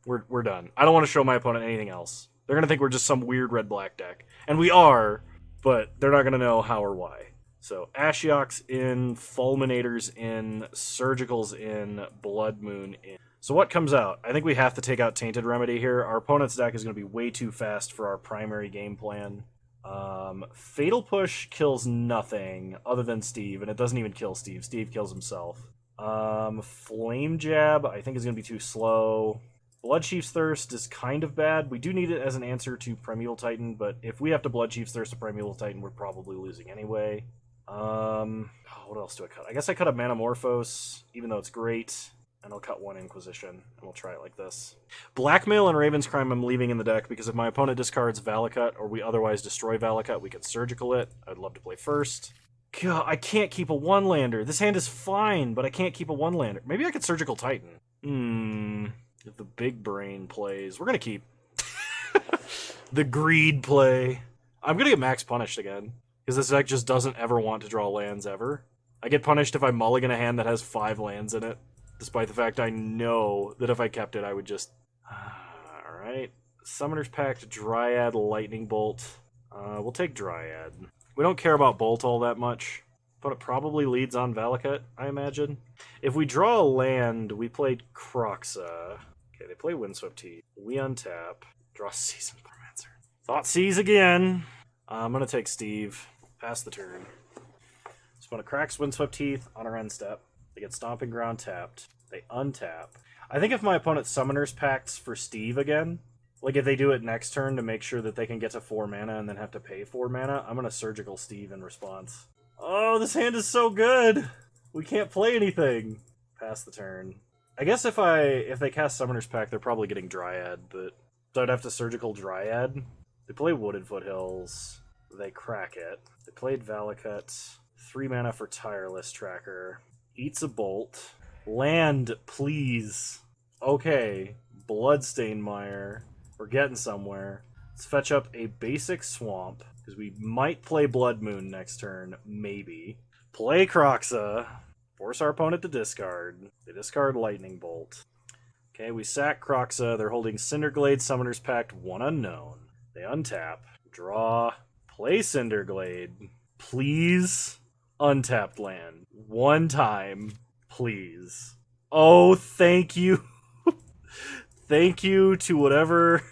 We're done. I don't want to show my opponent anything else. They're going to think we're just some weird red-black deck. And we are, but they're not going to know how or why. So, Ashiok's in, Fulminator's in, Surgical's in, Blood Moon in. So what comes out? I think we have to take out Tainted Remedy here. Our opponent's deck is going to be way too fast for our primary game plan. Fatal Push kills nothing other than Steve, and it doesn't even kill Steve. Steve kills himself. Flame Jab, I think is going to be too slow. Bloodchief's Thirst is kind of bad. We do need it as an answer to Primeval Titan, but if we have to Bloodchief's Thirst to Primeval Titan, we're probably losing anyway. What else do I cut? I guess I cut a Manamorphose, even though it's great. And I'll cut 1 Inquisition, and we'll try it like this. Blackmail and Raven's Crime I'm leaving in the deck, because if my opponent discards Valakut, or we otherwise destroy Valakut, we can Surgical it. I'd love to play first. God, I can't keep a 1-lander. This hand is fine, but I can't keep a 1-lander. Maybe I could Surgical Titan. If the big brain plays. We're going to keep. The greed play. I'm going to get max punished again, because this deck just doesn't ever want to draw lands ever. I get punished if I mulligan a hand that has 5 lands in it. Despite the fact I know that if I kept it, I would just... Alright. Summoner's Pact, Dryad, Lightning Bolt. We'll take Dryad. We don't care about Bolt all that much, but it probably leads on Valakut, I imagine. If we draw a land, we played Kroxa. Okay, they play Windswept Teeth. We untap. Draw Seasoned Pyromancer. Thoughtseize again. I'm going to take Steve. Pass the turn. Just want to cracks Windswept Teeth on our end step. They get Stomping Ground tapped. They untap. I think if my opponent Summoner's Pacts for Steve again, like if they do it next turn to make sure that they can get to 4 mana and then have to pay 4 mana, I'm going to Surgical Steve in response. Oh, this hand is so good! We can't play anything! Pass the turn. I guess if they cast Summoner's Pact, they're probably getting Dryad, but... So I'd have to Surgical Dryad. They play Wooded Foothills. They crack it. They played Valakut. 3 mana for Tireless Tracker. Eats a Bolt. Land, please. Okay. Bloodstained Mire. We're getting somewhere. Let's fetch up a basic Swamp, because we might play Blood Moon next turn. Maybe. Play Kroxa. Force our opponent to discard. They discard Lightning Bolt. Okay, we sack Kroxa. They're holding Cinderglade, Summoner's Pact, 1 unknown. They untap. Draw. Play Cinderglade. Please. Untapped land. 1 time. Please. Oh, thank you. Thank you to whatever.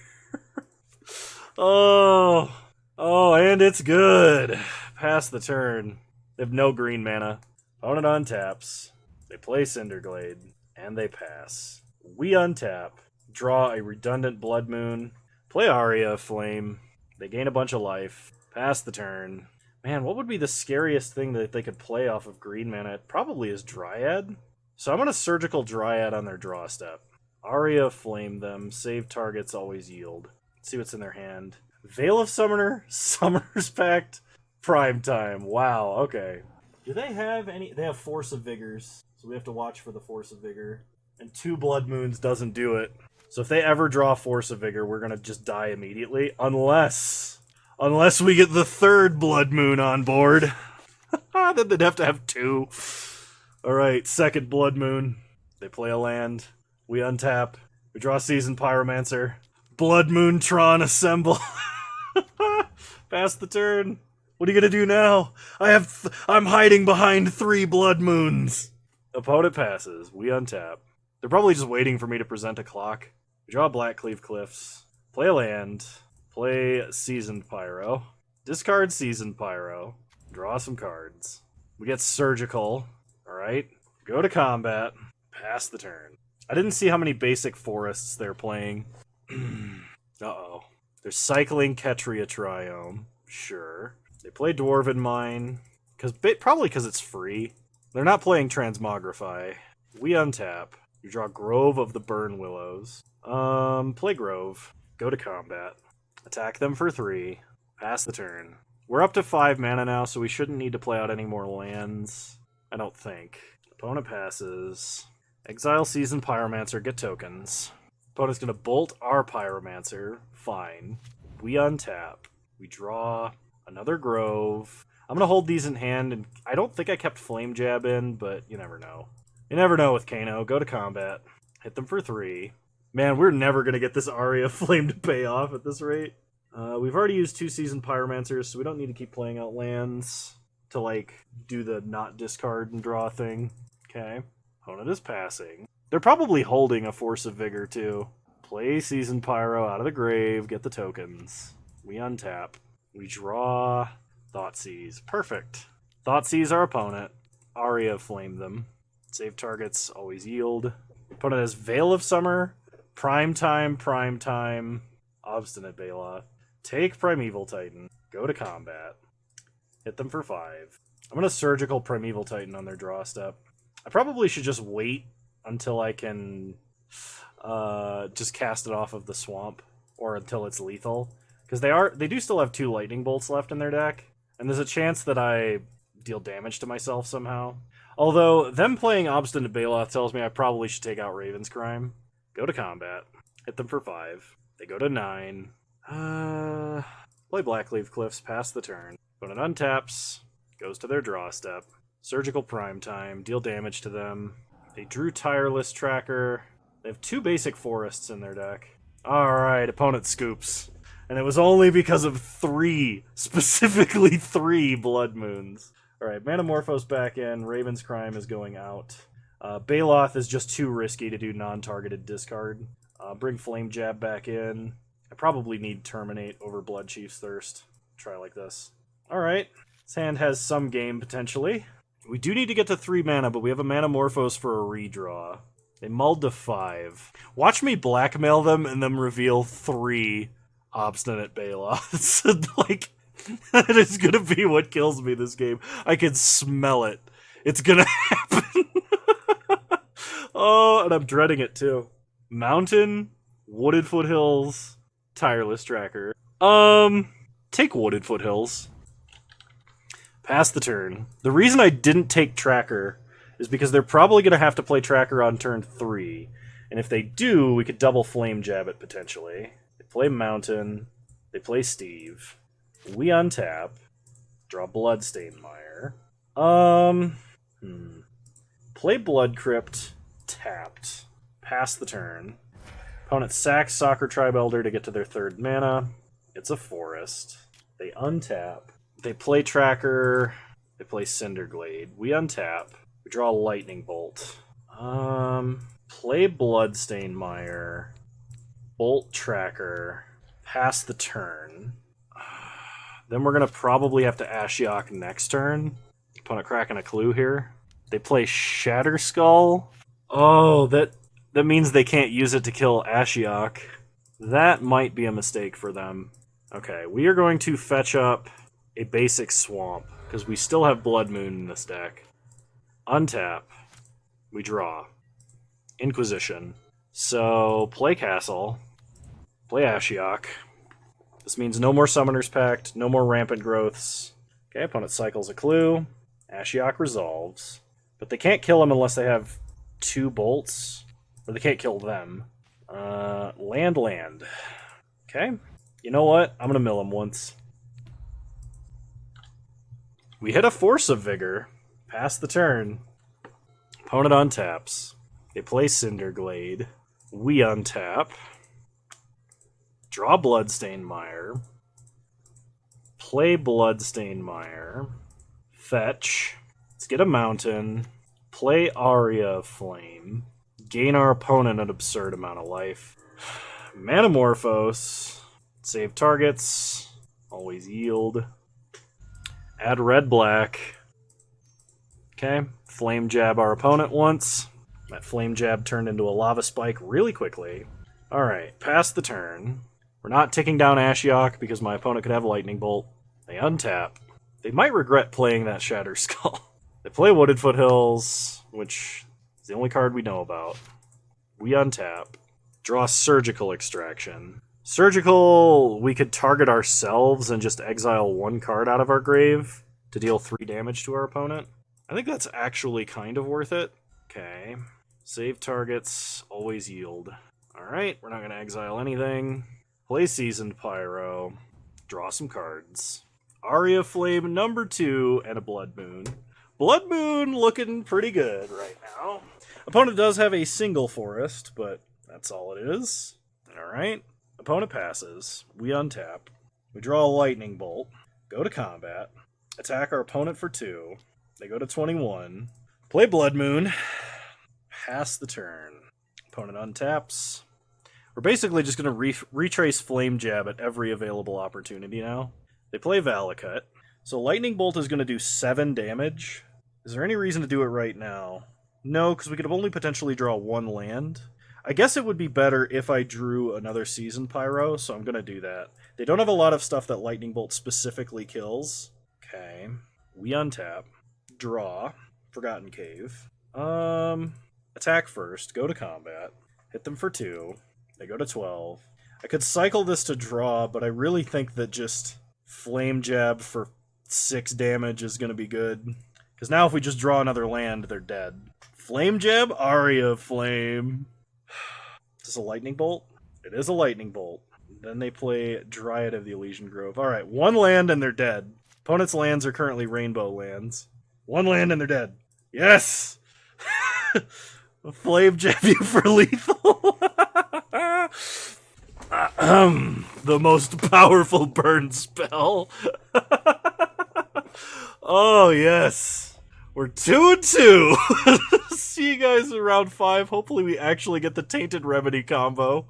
Oh, and it's good. Pass the turn. They have no green mana. Opponent untaps. They play Cinderglade. And they pass. We untap. Draw a redundant Blood Moon. Play Aria of Flame. They gain a bunch of life. Pass the turn. Man, what would be the scariest thing that they could play off of green mana? It probably is Dryad. So I'm going to Surgical Dryad on their draw step. Aria of Flame them. Save targets always yield. Let's see what's in their hand. Veil of Summoner. Summoner's Pact. Prime Time. Wow, okay. Do they have any... They have Force of Vigors. So we have to watch for the Force of Vigor. And 2 Blood Moons doesn't do it. So if they ever draw Force of Vigor, we're going to just die immediately. Unless we get the 3rd Blood Moon on board. Then they'd have to have 2. Alright, 2nd Blood Moon. They play a land. We untap. We draw Seasoned Pyromancer. Blood Moon Tron assemble. Pass the turn. What are you gonna do now? I'm hiding behind 3 blood moons. Opponent passes. We untap. They're probably just waiting for me to present a clock. We draw Blackcleave Cliffs. Play a land. Play Seasoned Pyro. Discard Seasoned Pyro. Draw some cards. We get Surgical. Alright. Go to combat. Pass the turn. I didn't see how many basic forests they're playing. Uh-oh. They're cycling Ketria Triome. Sure. They play Dwarven Mine. Probably because it's free. They're not playing Transmogrify. We untap. You draw Grove of the Burn Willows. Play Grove. Go to combat. Attack them for 3. Pass the turn. We're up to 5 mana now, so we shouldn't need to play out any more lands. I don't think. Opponent passes. Exile Seasoned Pyromancer, get tokens. Opponent's gonna bolt our Pyromancer. Fine. We untap. We draw another Grove. I'm gonna hold these in hand, and I don't think I kept Flame Jab in, but you never know. You never know with Kano. Go to combat. Hit them for 3. Man, we're never gonna get this Aria Flame to pay off at this rate. We've already used 2 Seasoned Pyromancers, so we don't need to keep playing out lands to, like, do the not discard and draw thing. Okay. Opponent is passing. They're probably holding a Force of Vigor, too. Play Seasoned Pyro out of the grave, get the tokens. We untap. We draw Thoughtseize. Perfect. Thoughtseize our opponent. Aria flame them. Save targets, always yield. Opponent has Veil of Summer, Prime Time, Obstinate Baloth. Take Primeval Titan. Go to combat. Hit them for 5. I'm going to Surgical Primeval Titan on their draw step. I probably should just wait until I can just cast it off of the swamp, or until it's lethal. Because they do still have 2 Lightning Bolts left in their deck, and there's a chance that I deal damage to myself somehow. Although, them playing Obstinate Baloth tells me I probably should take out Raven's Crime. Go to combat. Hit them for 5. They go to 9. Play Blackleaf Cliffs, pass the turn. Opponent untaps, goes to their draw step. Surgical Prime Time, deal damage to them. They drew Tireless Tracker. They have 2 basic forests in their deck. Alright, opponent scoops. And it was only because of 3, specifically 3 Blood Moons. Alright, Manamorphose back in, Raven's Crime is going out. Baloth is just too risky to do non-targeted discard. Bring Flame Jab back in. I probably need Terminate over Blood Chief's Thirst. Try like this. Alright, this hand has some game potentially. We do need to get to 3 mana, but we have a Manamorphose for a redraw. They mulled to 5. Watch me blackmail them and then reveal 3 Obstinate Baloths. Like, that is gonna be what kills me this game. I can smell it. It's gonna happen. Oh, and I'm dreading it too. Mountain, Wooded Foothills, Tireless Tracker. Take Wooded Foothills. Pass the turn. The reason I didn't take Tracker is because they're probably going to have to play Tracker on turn 3. And if they do, we could double Flame Jab it potentially. They play Mountain. They play Steve. We untap. Draw Bloodstained Mire. Play Blood Crypt. Tapped. Pass the turn. Opponent sacks Soccer Tribe Elder to get to their 3rd mana. It's a forest. They untap. They play Tracker. They play Cinderglade. We untap. We draw Lightning Bolt. Play Bloodstained Mire. Bolt Tracker. Pass the turn. Then we're going to probably have to Ashiok next turn. Opponent cracking a clue here. They play Shatter Skull. Oh, that means they can't use it to kill Ashiok. That might be a mistake for them. Okay, we are going to fetch up a basic Swamp, because we still have Blood Moon in this deck. Untap. We draw. Inquisition. So, play Castle. Play Ashiok. This means no more Summoner's Pact, no more Rampant Growths. Okay, opponent cycles a clue. Ashiok resolves. But they can't kill him unless they have 2 bolts. Or they can't kill them. Land. Okay. You know what? I'm gonna mill him once. We hit a Force of Vigor. Pass the turn. Opponent untaps. They play Cinderglade. We untap. Draw Bloodstained Mire. Play Bloodstained Mire. Fetch. Let's get a mountain. Play Aria Flame. Gain our opponent an absurd amount of life. Manamorphose. Save targets. Always yield. Add red-black. Okay. Flame Jab our opponent once. That Flame Jab turned into a Lava Spike really quickly. Alright, pass the turn. We're not ticking down Ashiok because my opponent could have Lightning Bolt. They untap. They might regret playing that Shatter Skull. They play Wooded Foothills, which is the only card we know about. We untap. Draw Surgical Extraction. Surgical, we could target ourselves and just exile one card out of our grave to deal 3 damage to our opponent. I think that's actually kind of worth it. Okay. Save targets, always yield. Alright, we're not going to exile anything. Play Seasoned Pyro. Draw some cards. Aria Flame number 2 and a Blood Moon. Blood Moon looking pretty good right now. Opponent does have a single forest, but that's all it is. Alright. Opponent passes. We untap. We draw a Lightning Bolt. Go to combat. Attack our opponent for 2. They go to 21. Play Blood Moon. Pass the turn. Opponent untaps. We're basically just going to retrace Flame Jab at every available opportunity now. They play Valakut. So Lightning Bolt is going to do 7 damage. Is there any reason to do it right now? No, because we could only potentially draw 1 land. I guess it would be better if I drew another Seasoned Pyro, so I'm going to do that. They don't have a lot of stuff that Lightning Bolt specifically kills. Okay. We untap. Draw. Forgotten Cave. Attack first. Go to combat. Hit them for 2. They go to 12. I could cycle this to draw, but I really think that just Flame Jab for 6 damage is going to be good. Because now if we just draw another land, they're dead. Flame Jab, Aria Flame. Is this a Lightning Bolt? It is a Lightning Bolt. Then they play Dryad of the Elysian Grove. Alright, 1 land and they're dead. Opponent's lands are currently rainbow lands. 1 land and they're dead. Yes! Flame Jab you for lethal. The most powerful burn spell. Oh, yes. We're 2-2. See you guys in round 5. Hopefully we actually get the Tainted Remedy combo.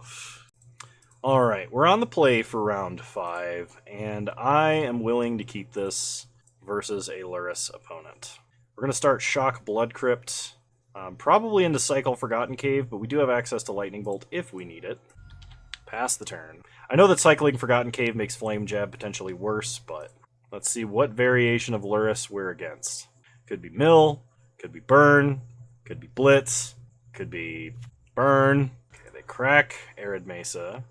Alright, we're on the play for round 5, and I am willing to keep this versus a Lurrus opponent. We're going to start Shock Blood Crypt, probably into Cycle Forgotten Cave, but we do have access to Lightning Bolt if we need it. Pass the turn. I know that cycling Forgotten Cave makes Flame Jab potentially worse, but let's see what variation of Lurrus we're against. Could be Mill, could be Burn, could be Blitz, could be Burn. Okay, they crack Arid Mesa.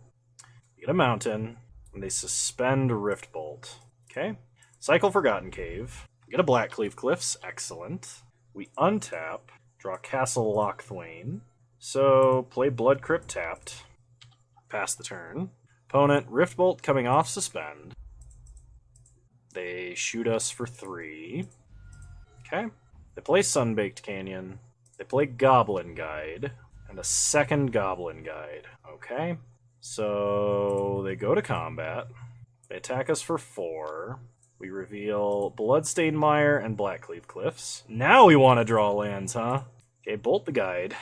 You get a Mountain, and they suspend Rift Bolt. Okay. Cycle Forgotten Cave. Get a Blackcleave Cliffs. Excellent. We untap. Draw Castle Lochthwain. So, play Blood Crypt tapped. Pass the turn. Opponent, Rift Bolt coming off suspend. They shoot us for 3. Okay. They play Sunbaked Canyon. They play Goblin Guide. And a second Goblin Guide. Okay. So, they go to combat. They attack us for 4. We reveal Bloodstained Mire and Blackcleave Cliffs. Now we want to draw lands, huh? Okay, Bolt the Guide.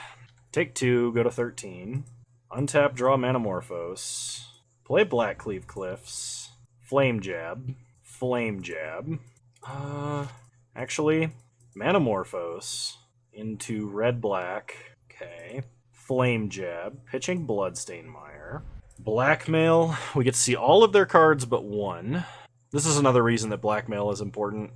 Take 2, go to 13. Untap, draw Manamorphose. Play Blackcleave Cliffs. Flame Jab. Flame Jab. Actually, Manamorphose into red-black. Okay. Flame Jab. Pitching Bloodstained Mire. Blackmail. We get to see all of their cards but 1. This is another reason that Blackmail is important.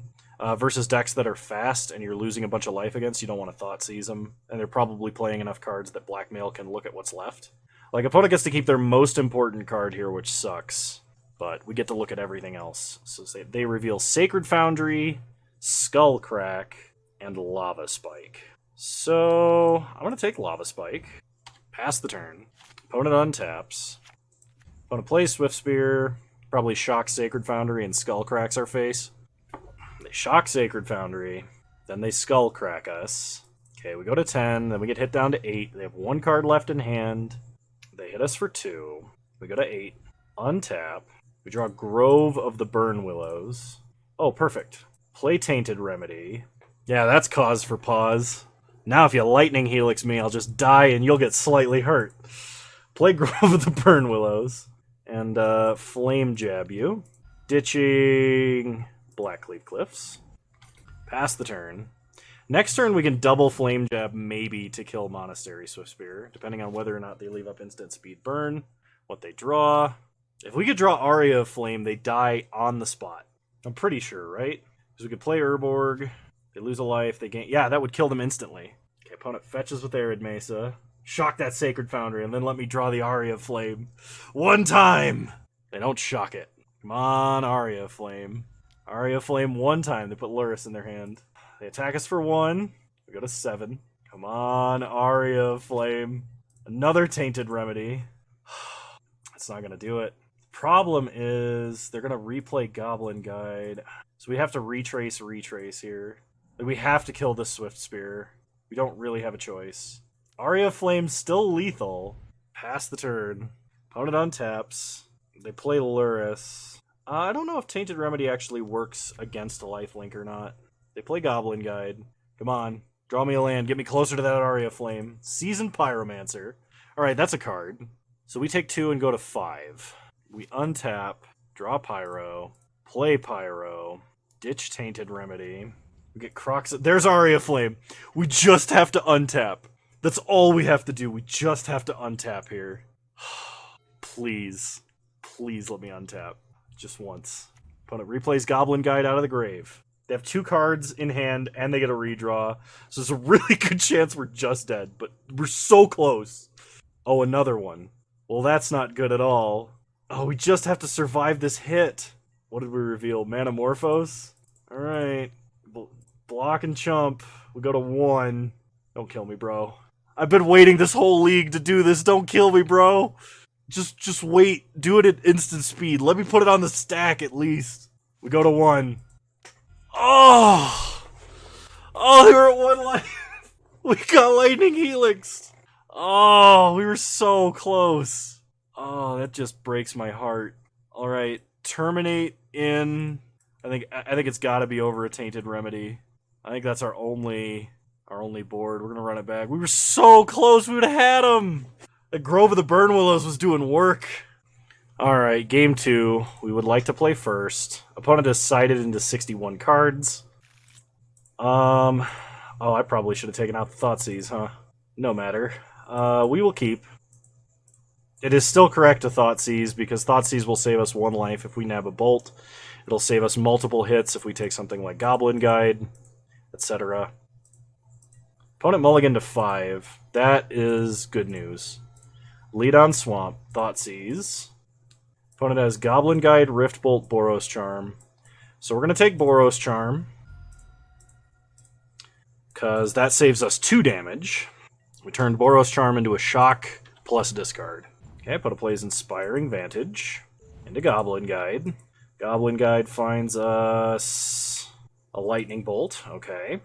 Versus decks that are fast and you're losing a bunch of life against, you don't want to Thoughtseize them. And they're probably playing enough cards that Blackmail can look at what's left. Like, opponent gets to keep their most important card here, which sucks. But we get to look at everything else. So they reveal Sacred Foundry, Skullcrack, and Lava Spike. So, I'm going to take Lava Spike. Pass the turn. Opponent untaps. Opponent plays Swift Spear. Probably shocks Sacred Foundry and Skullcracks our face. They shock Sacred Foundry. Then they Skullcrack us. Okay, we go to 10. Then we get hit down to 8. They have 1 card left in hand. They hit us for 2. We go to 8. Untap. We draw Grove of the Burn Willows. Oh, perfect. Play Tainted Remedy. Yeah, that's cause for pause. Now if you Lightning Helix me, I'll just die and you'll get slightly hurt. Play Grove of the Burn Willows. And Flame Jab you. Ditching Blackleaf Cliffs. Pass the turn. Next turn we can double Flame Jab maybe to kill Monastery Swiftspear, depending on whether or not they leave up instant speed burn, what they draw. If we could draw Aria of Flame, they die on the spot. I'm pretty sure, right? Because we could play Urborg, they lose a life, they gain... Yeah, that would kill them instantly. Okay, opponent fetches with Arid Mesa. Shock that Sacred Foundry, and then let me draw the Aria of Flame. One time! They don't shock it. Come on, Aria of Flame. Aria of Flame one time. They put Luris in their hand. They attack us for 1. We go to 7. Come on, Aria of Flame. Another Tainted Remedy. That's not going to do it. Problem is, they're going to replay Goblin Guide. So we have to retrace here. We have to kill this Swiftspear. We don't really have a choice. Aria of Flame's still lethal. Pass the turn. Opponent untaps. They play Luris. I don't know if Tainted Remedy actually works against a lifelink or not. They play Goblin Guide. Come on. Draw me a land. Get me closer to that Aria of Flame. Seasoned Pyromancer. Alright, that's a card. So we take 2 and go to 5. We untap. Draw Pyro. Play Pyro. Ditch Tainted Remedy. We get Crocs. There's Aria of Flame. We just have to untap. That's all we have to do. We just have to untap here. Please. Please let me untap. Just once. Opponent replays Goblin Guide out of the grave. They have 2 cards in hand, and they get a redraw. So there's a really good chance we're just dead, but we're so close. Oh, another one. Well, that's not good at all. Oh, we just have to survive this hit. What did we reveal? Manamorphose? Alright. Block and chump. We go to 1. Don't kill me, bro. I've been waiting this whole league to do this. Don't kill me, bro. Just wait. Do it at instant speed. Let me put it on the stack at least. We go to 1. Oh! Oh, they were at 1 life. We got Lightning Helix. Oh, we were so close. Oh, that just breaks my heart. Alright, terminate in... I think it's gotta be over a Tainted Remedy. I think that's our only board. We're gonna run it back. We were so close, we would have had him! The Grove of the Burn Willows was doing work. Alright, game 2. We would like to play first. Opponent has sided into 61 cards. Oh, I probably should have taken out the Thoughtseize, huh? No matter. We will keep. It is still correct to Thoughtseize, because Thoughtseize will save us 1 life if we nab a Bolt. It'll save us multiple hits if we take something like Goblin Guide, etc. Opponent mulligan to 5. That is good news. Lead on Swamp, Thoughtseize. Opponent has Goblin Guide, Rift Bolt, Boros Charm. So we're going to take Boros Charm, because that saves us 2 damage. We turned Boros Charm into a Shock plus discard. Okay, opponent plays Inspiring Vantage into Goblin Guide. Goblin Guide finds us a Lightning Bolt. Okay.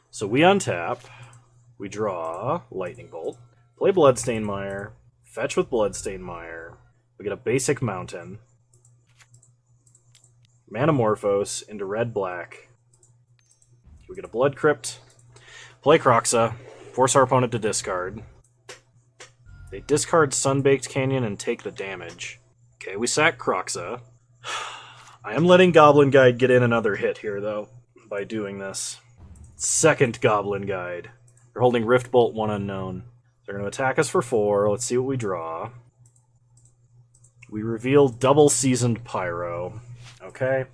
So we untap. We draw Lightning Bolt. Play Bloodstained Mire. Fetch with Bloodstained Mire. We get a basic Mountain. Manamorphose into red-black. We get a Blood Crypt. Play Kroxa. Force our opponent to discard. They discard Sunbaked Canyon and take the damage. Okay, we sack Kroxa. I am letting Goblin Guide get in another hit here, though, by doing this. Second Goblin Guide. They're holding Rift Bolt, 1 unknown. They're going to attack us for 4. Let's see what we draw. We reveal double Seasoned Pyro. Okay.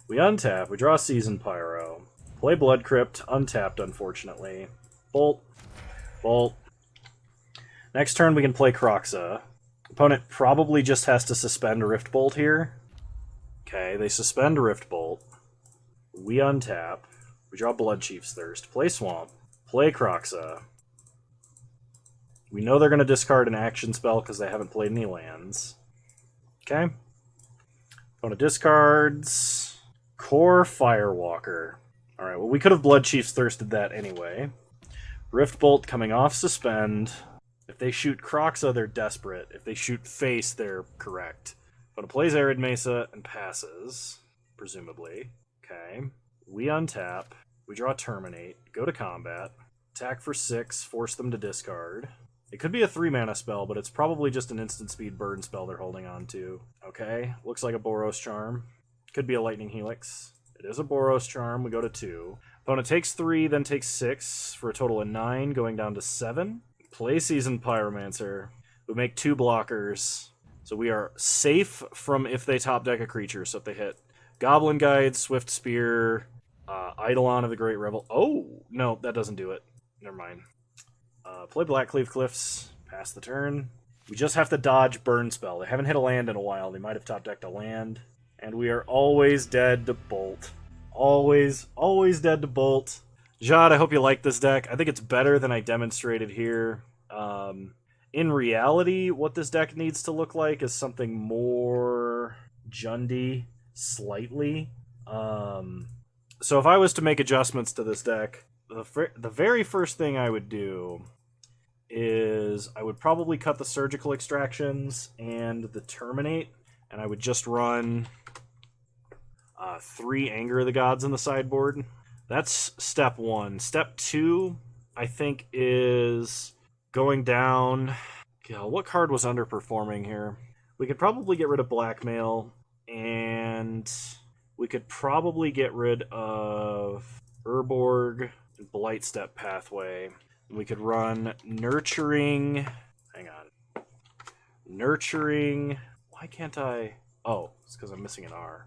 We untap. We draw Seasoned Pyro. Play Blood Crypt. Untapped, unfortunately. Bolt. Bolt. Next turn we can play Kroxa. Opponent probably just has to suspend Rift Bolt here. Okay, they suspend Rift Bolt. We untap. We draw Bloodchief's Thirst. Play Swamp. Play Kroxa. We know they're going to discard an action spell because they haven't played any lands. Okay. Opponent discards Core Firewalker. Alright, well we could have Bloodchief's Thirsted that anyway. Rift Bolt coming off suspend. If they shoot Kroxa, they're desperate. If they shoot Face, they're correct. Opponent plays Arid Mesa and passes, presumably. Okay. We untap. We draw Terminate. Go to combat. Attack for 6. Force them to discard. It could be a 3-mana spell, but it's probably just an instant speed burn spell they're holding on to. Okay. Looks like a Boros Charm. Could be a Lightning Helix. It is a Boros Charm. We go to 2. Opponent takes 3, then takes 6, for a total of 9, going down to 7. Play Seasoned Pyromancer. We make 2 blockers. So we are safe from if they top deck a creature. So if they hit Goblin Guide, Swift Spear, Eidolon of the Great Revel. Oh! No, that doesn't do it. Never mind. Play Blackcleave Cliffs. Pass the turn. We just have to dodge Burn Spell. They haven't hit a land in a while. They might have top decked a land. And we are always dead to Bolt. Always dead to Bolt. Jeod, I hope you like this deck. I think it's better than I demonstrated here. In reality, what this deck needs to look like is something more Jundy, slightly. So if I was to make adjustments to this deck, the very first thing I would do is I would probably cut the Surgical Extractions and the Terminate, and I would just run 3 Anger of the Gods in the sideboard. That's step 1. Step 2, I think, is going down... what card was underperforming here? We could probably get rid of Blackmail, and we could probably get rid of Urborg and Blightstep Pathway. We could run Nurturing... Hang on. Nurturing... Why can't I... Oh, it's because I'm missing an R.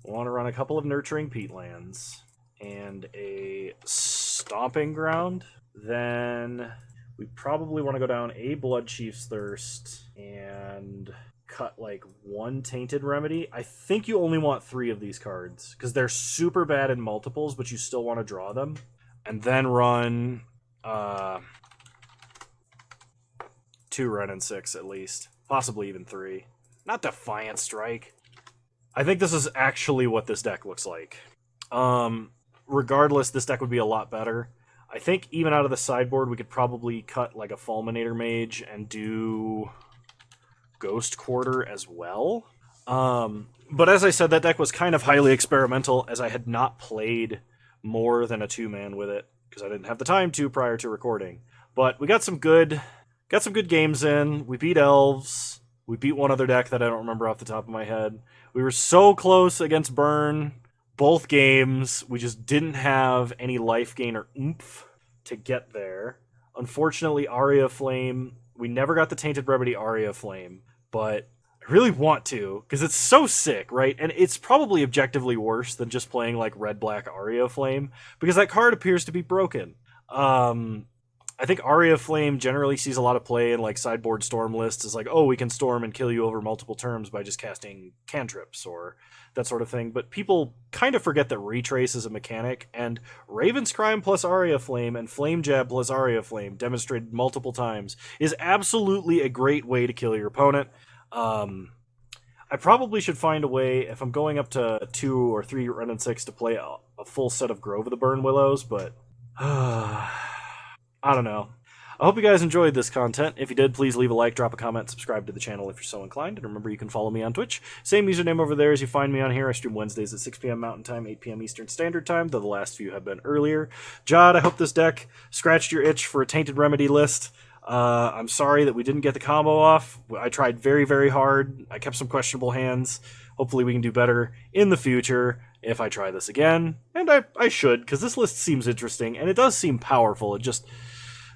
I want to run a couple of Nurturing Peatlands and a Stomping Ground. Then we probably want to go down a Bloodchief's Thirst and cut like 1 Tainted Remedy. I think you only want 3 of these cards because they're super bad in multiples, but you still want to draw them. And then run 2 Wrenn and 6 at least. Possibly even 3. Not Defiant Strike. I think this is actually what this deck looks like. Regardless, this deck would be a lot better. I think even out of the sideboard, we could probably cut like a Fulminator Mage and do Ghost Quarter as well. But as I said, that deck was kind of highly experimental, as I had not played more than a 2-man with it, because I didn't have the time to prior to recording. But we got some good games in. We beat Elves. We beat one other deck that I don't remember off the top of my head. We were so close against Burn both games. We just didn't have any life gain or oomph to get there. Unfortunately, Aria Flame, we never got the Tainted Remedy Aria Flame, but I really want to, because it's so sick, right? And it's probably objectively worse than just playing like Red-Black Aria Flame, because that card appears to be broken. I think Aria Flame generally sees a lot of play in like sideboard storm lists. It's like, oh, we can storm and kill you over multiple turns by just casting cantrips or that sort of thing. But people kind of forget that Retrace is a mechanic, and Raven's Crime plus Aria Flame and Flame Jab plus Aria Flame, demonstrated multiple times, is absolutely a great way to kill your opponent. I probably should find a way, if I'm going up to 2 or 3 Wrenn and 6, to play a full set of Grove of the Burn Willows, but... I don't know. I hope you guys enjoyed this content. If you did, please leave a like, drop a comment, subscribe to the channel if you're so inclined, and remember you can follow me on Twitch. Same username over there as you find me on here. I stream Wednesdays at 6 p.m. Mountain Time, 8 p.m. Eastern Standard Time, though the last few have been earlier. Jeod, I hope this deck scratched your itch for a Tainted Remedy list. I'm sorry that we didn't get the combo off. I tried very, very hard. I kept some questionable hands. Hopefully we can do better in the future if I try this again. And I should, because this list seems interesting, and it does seem powerful. It just...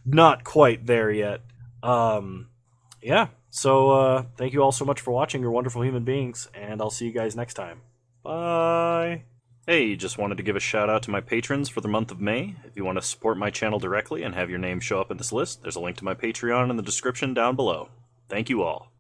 not quite there yet. Yeah, so thank you all so much for watching. You're wonderful human beings, and I'll see you guys next time. Bye! Hey, just wanted to give a shout out to my patrons for the month of May. If you want to support my channel directly and have your name show up in this list, there's a link to my Patreon in the description down below. Thank you all.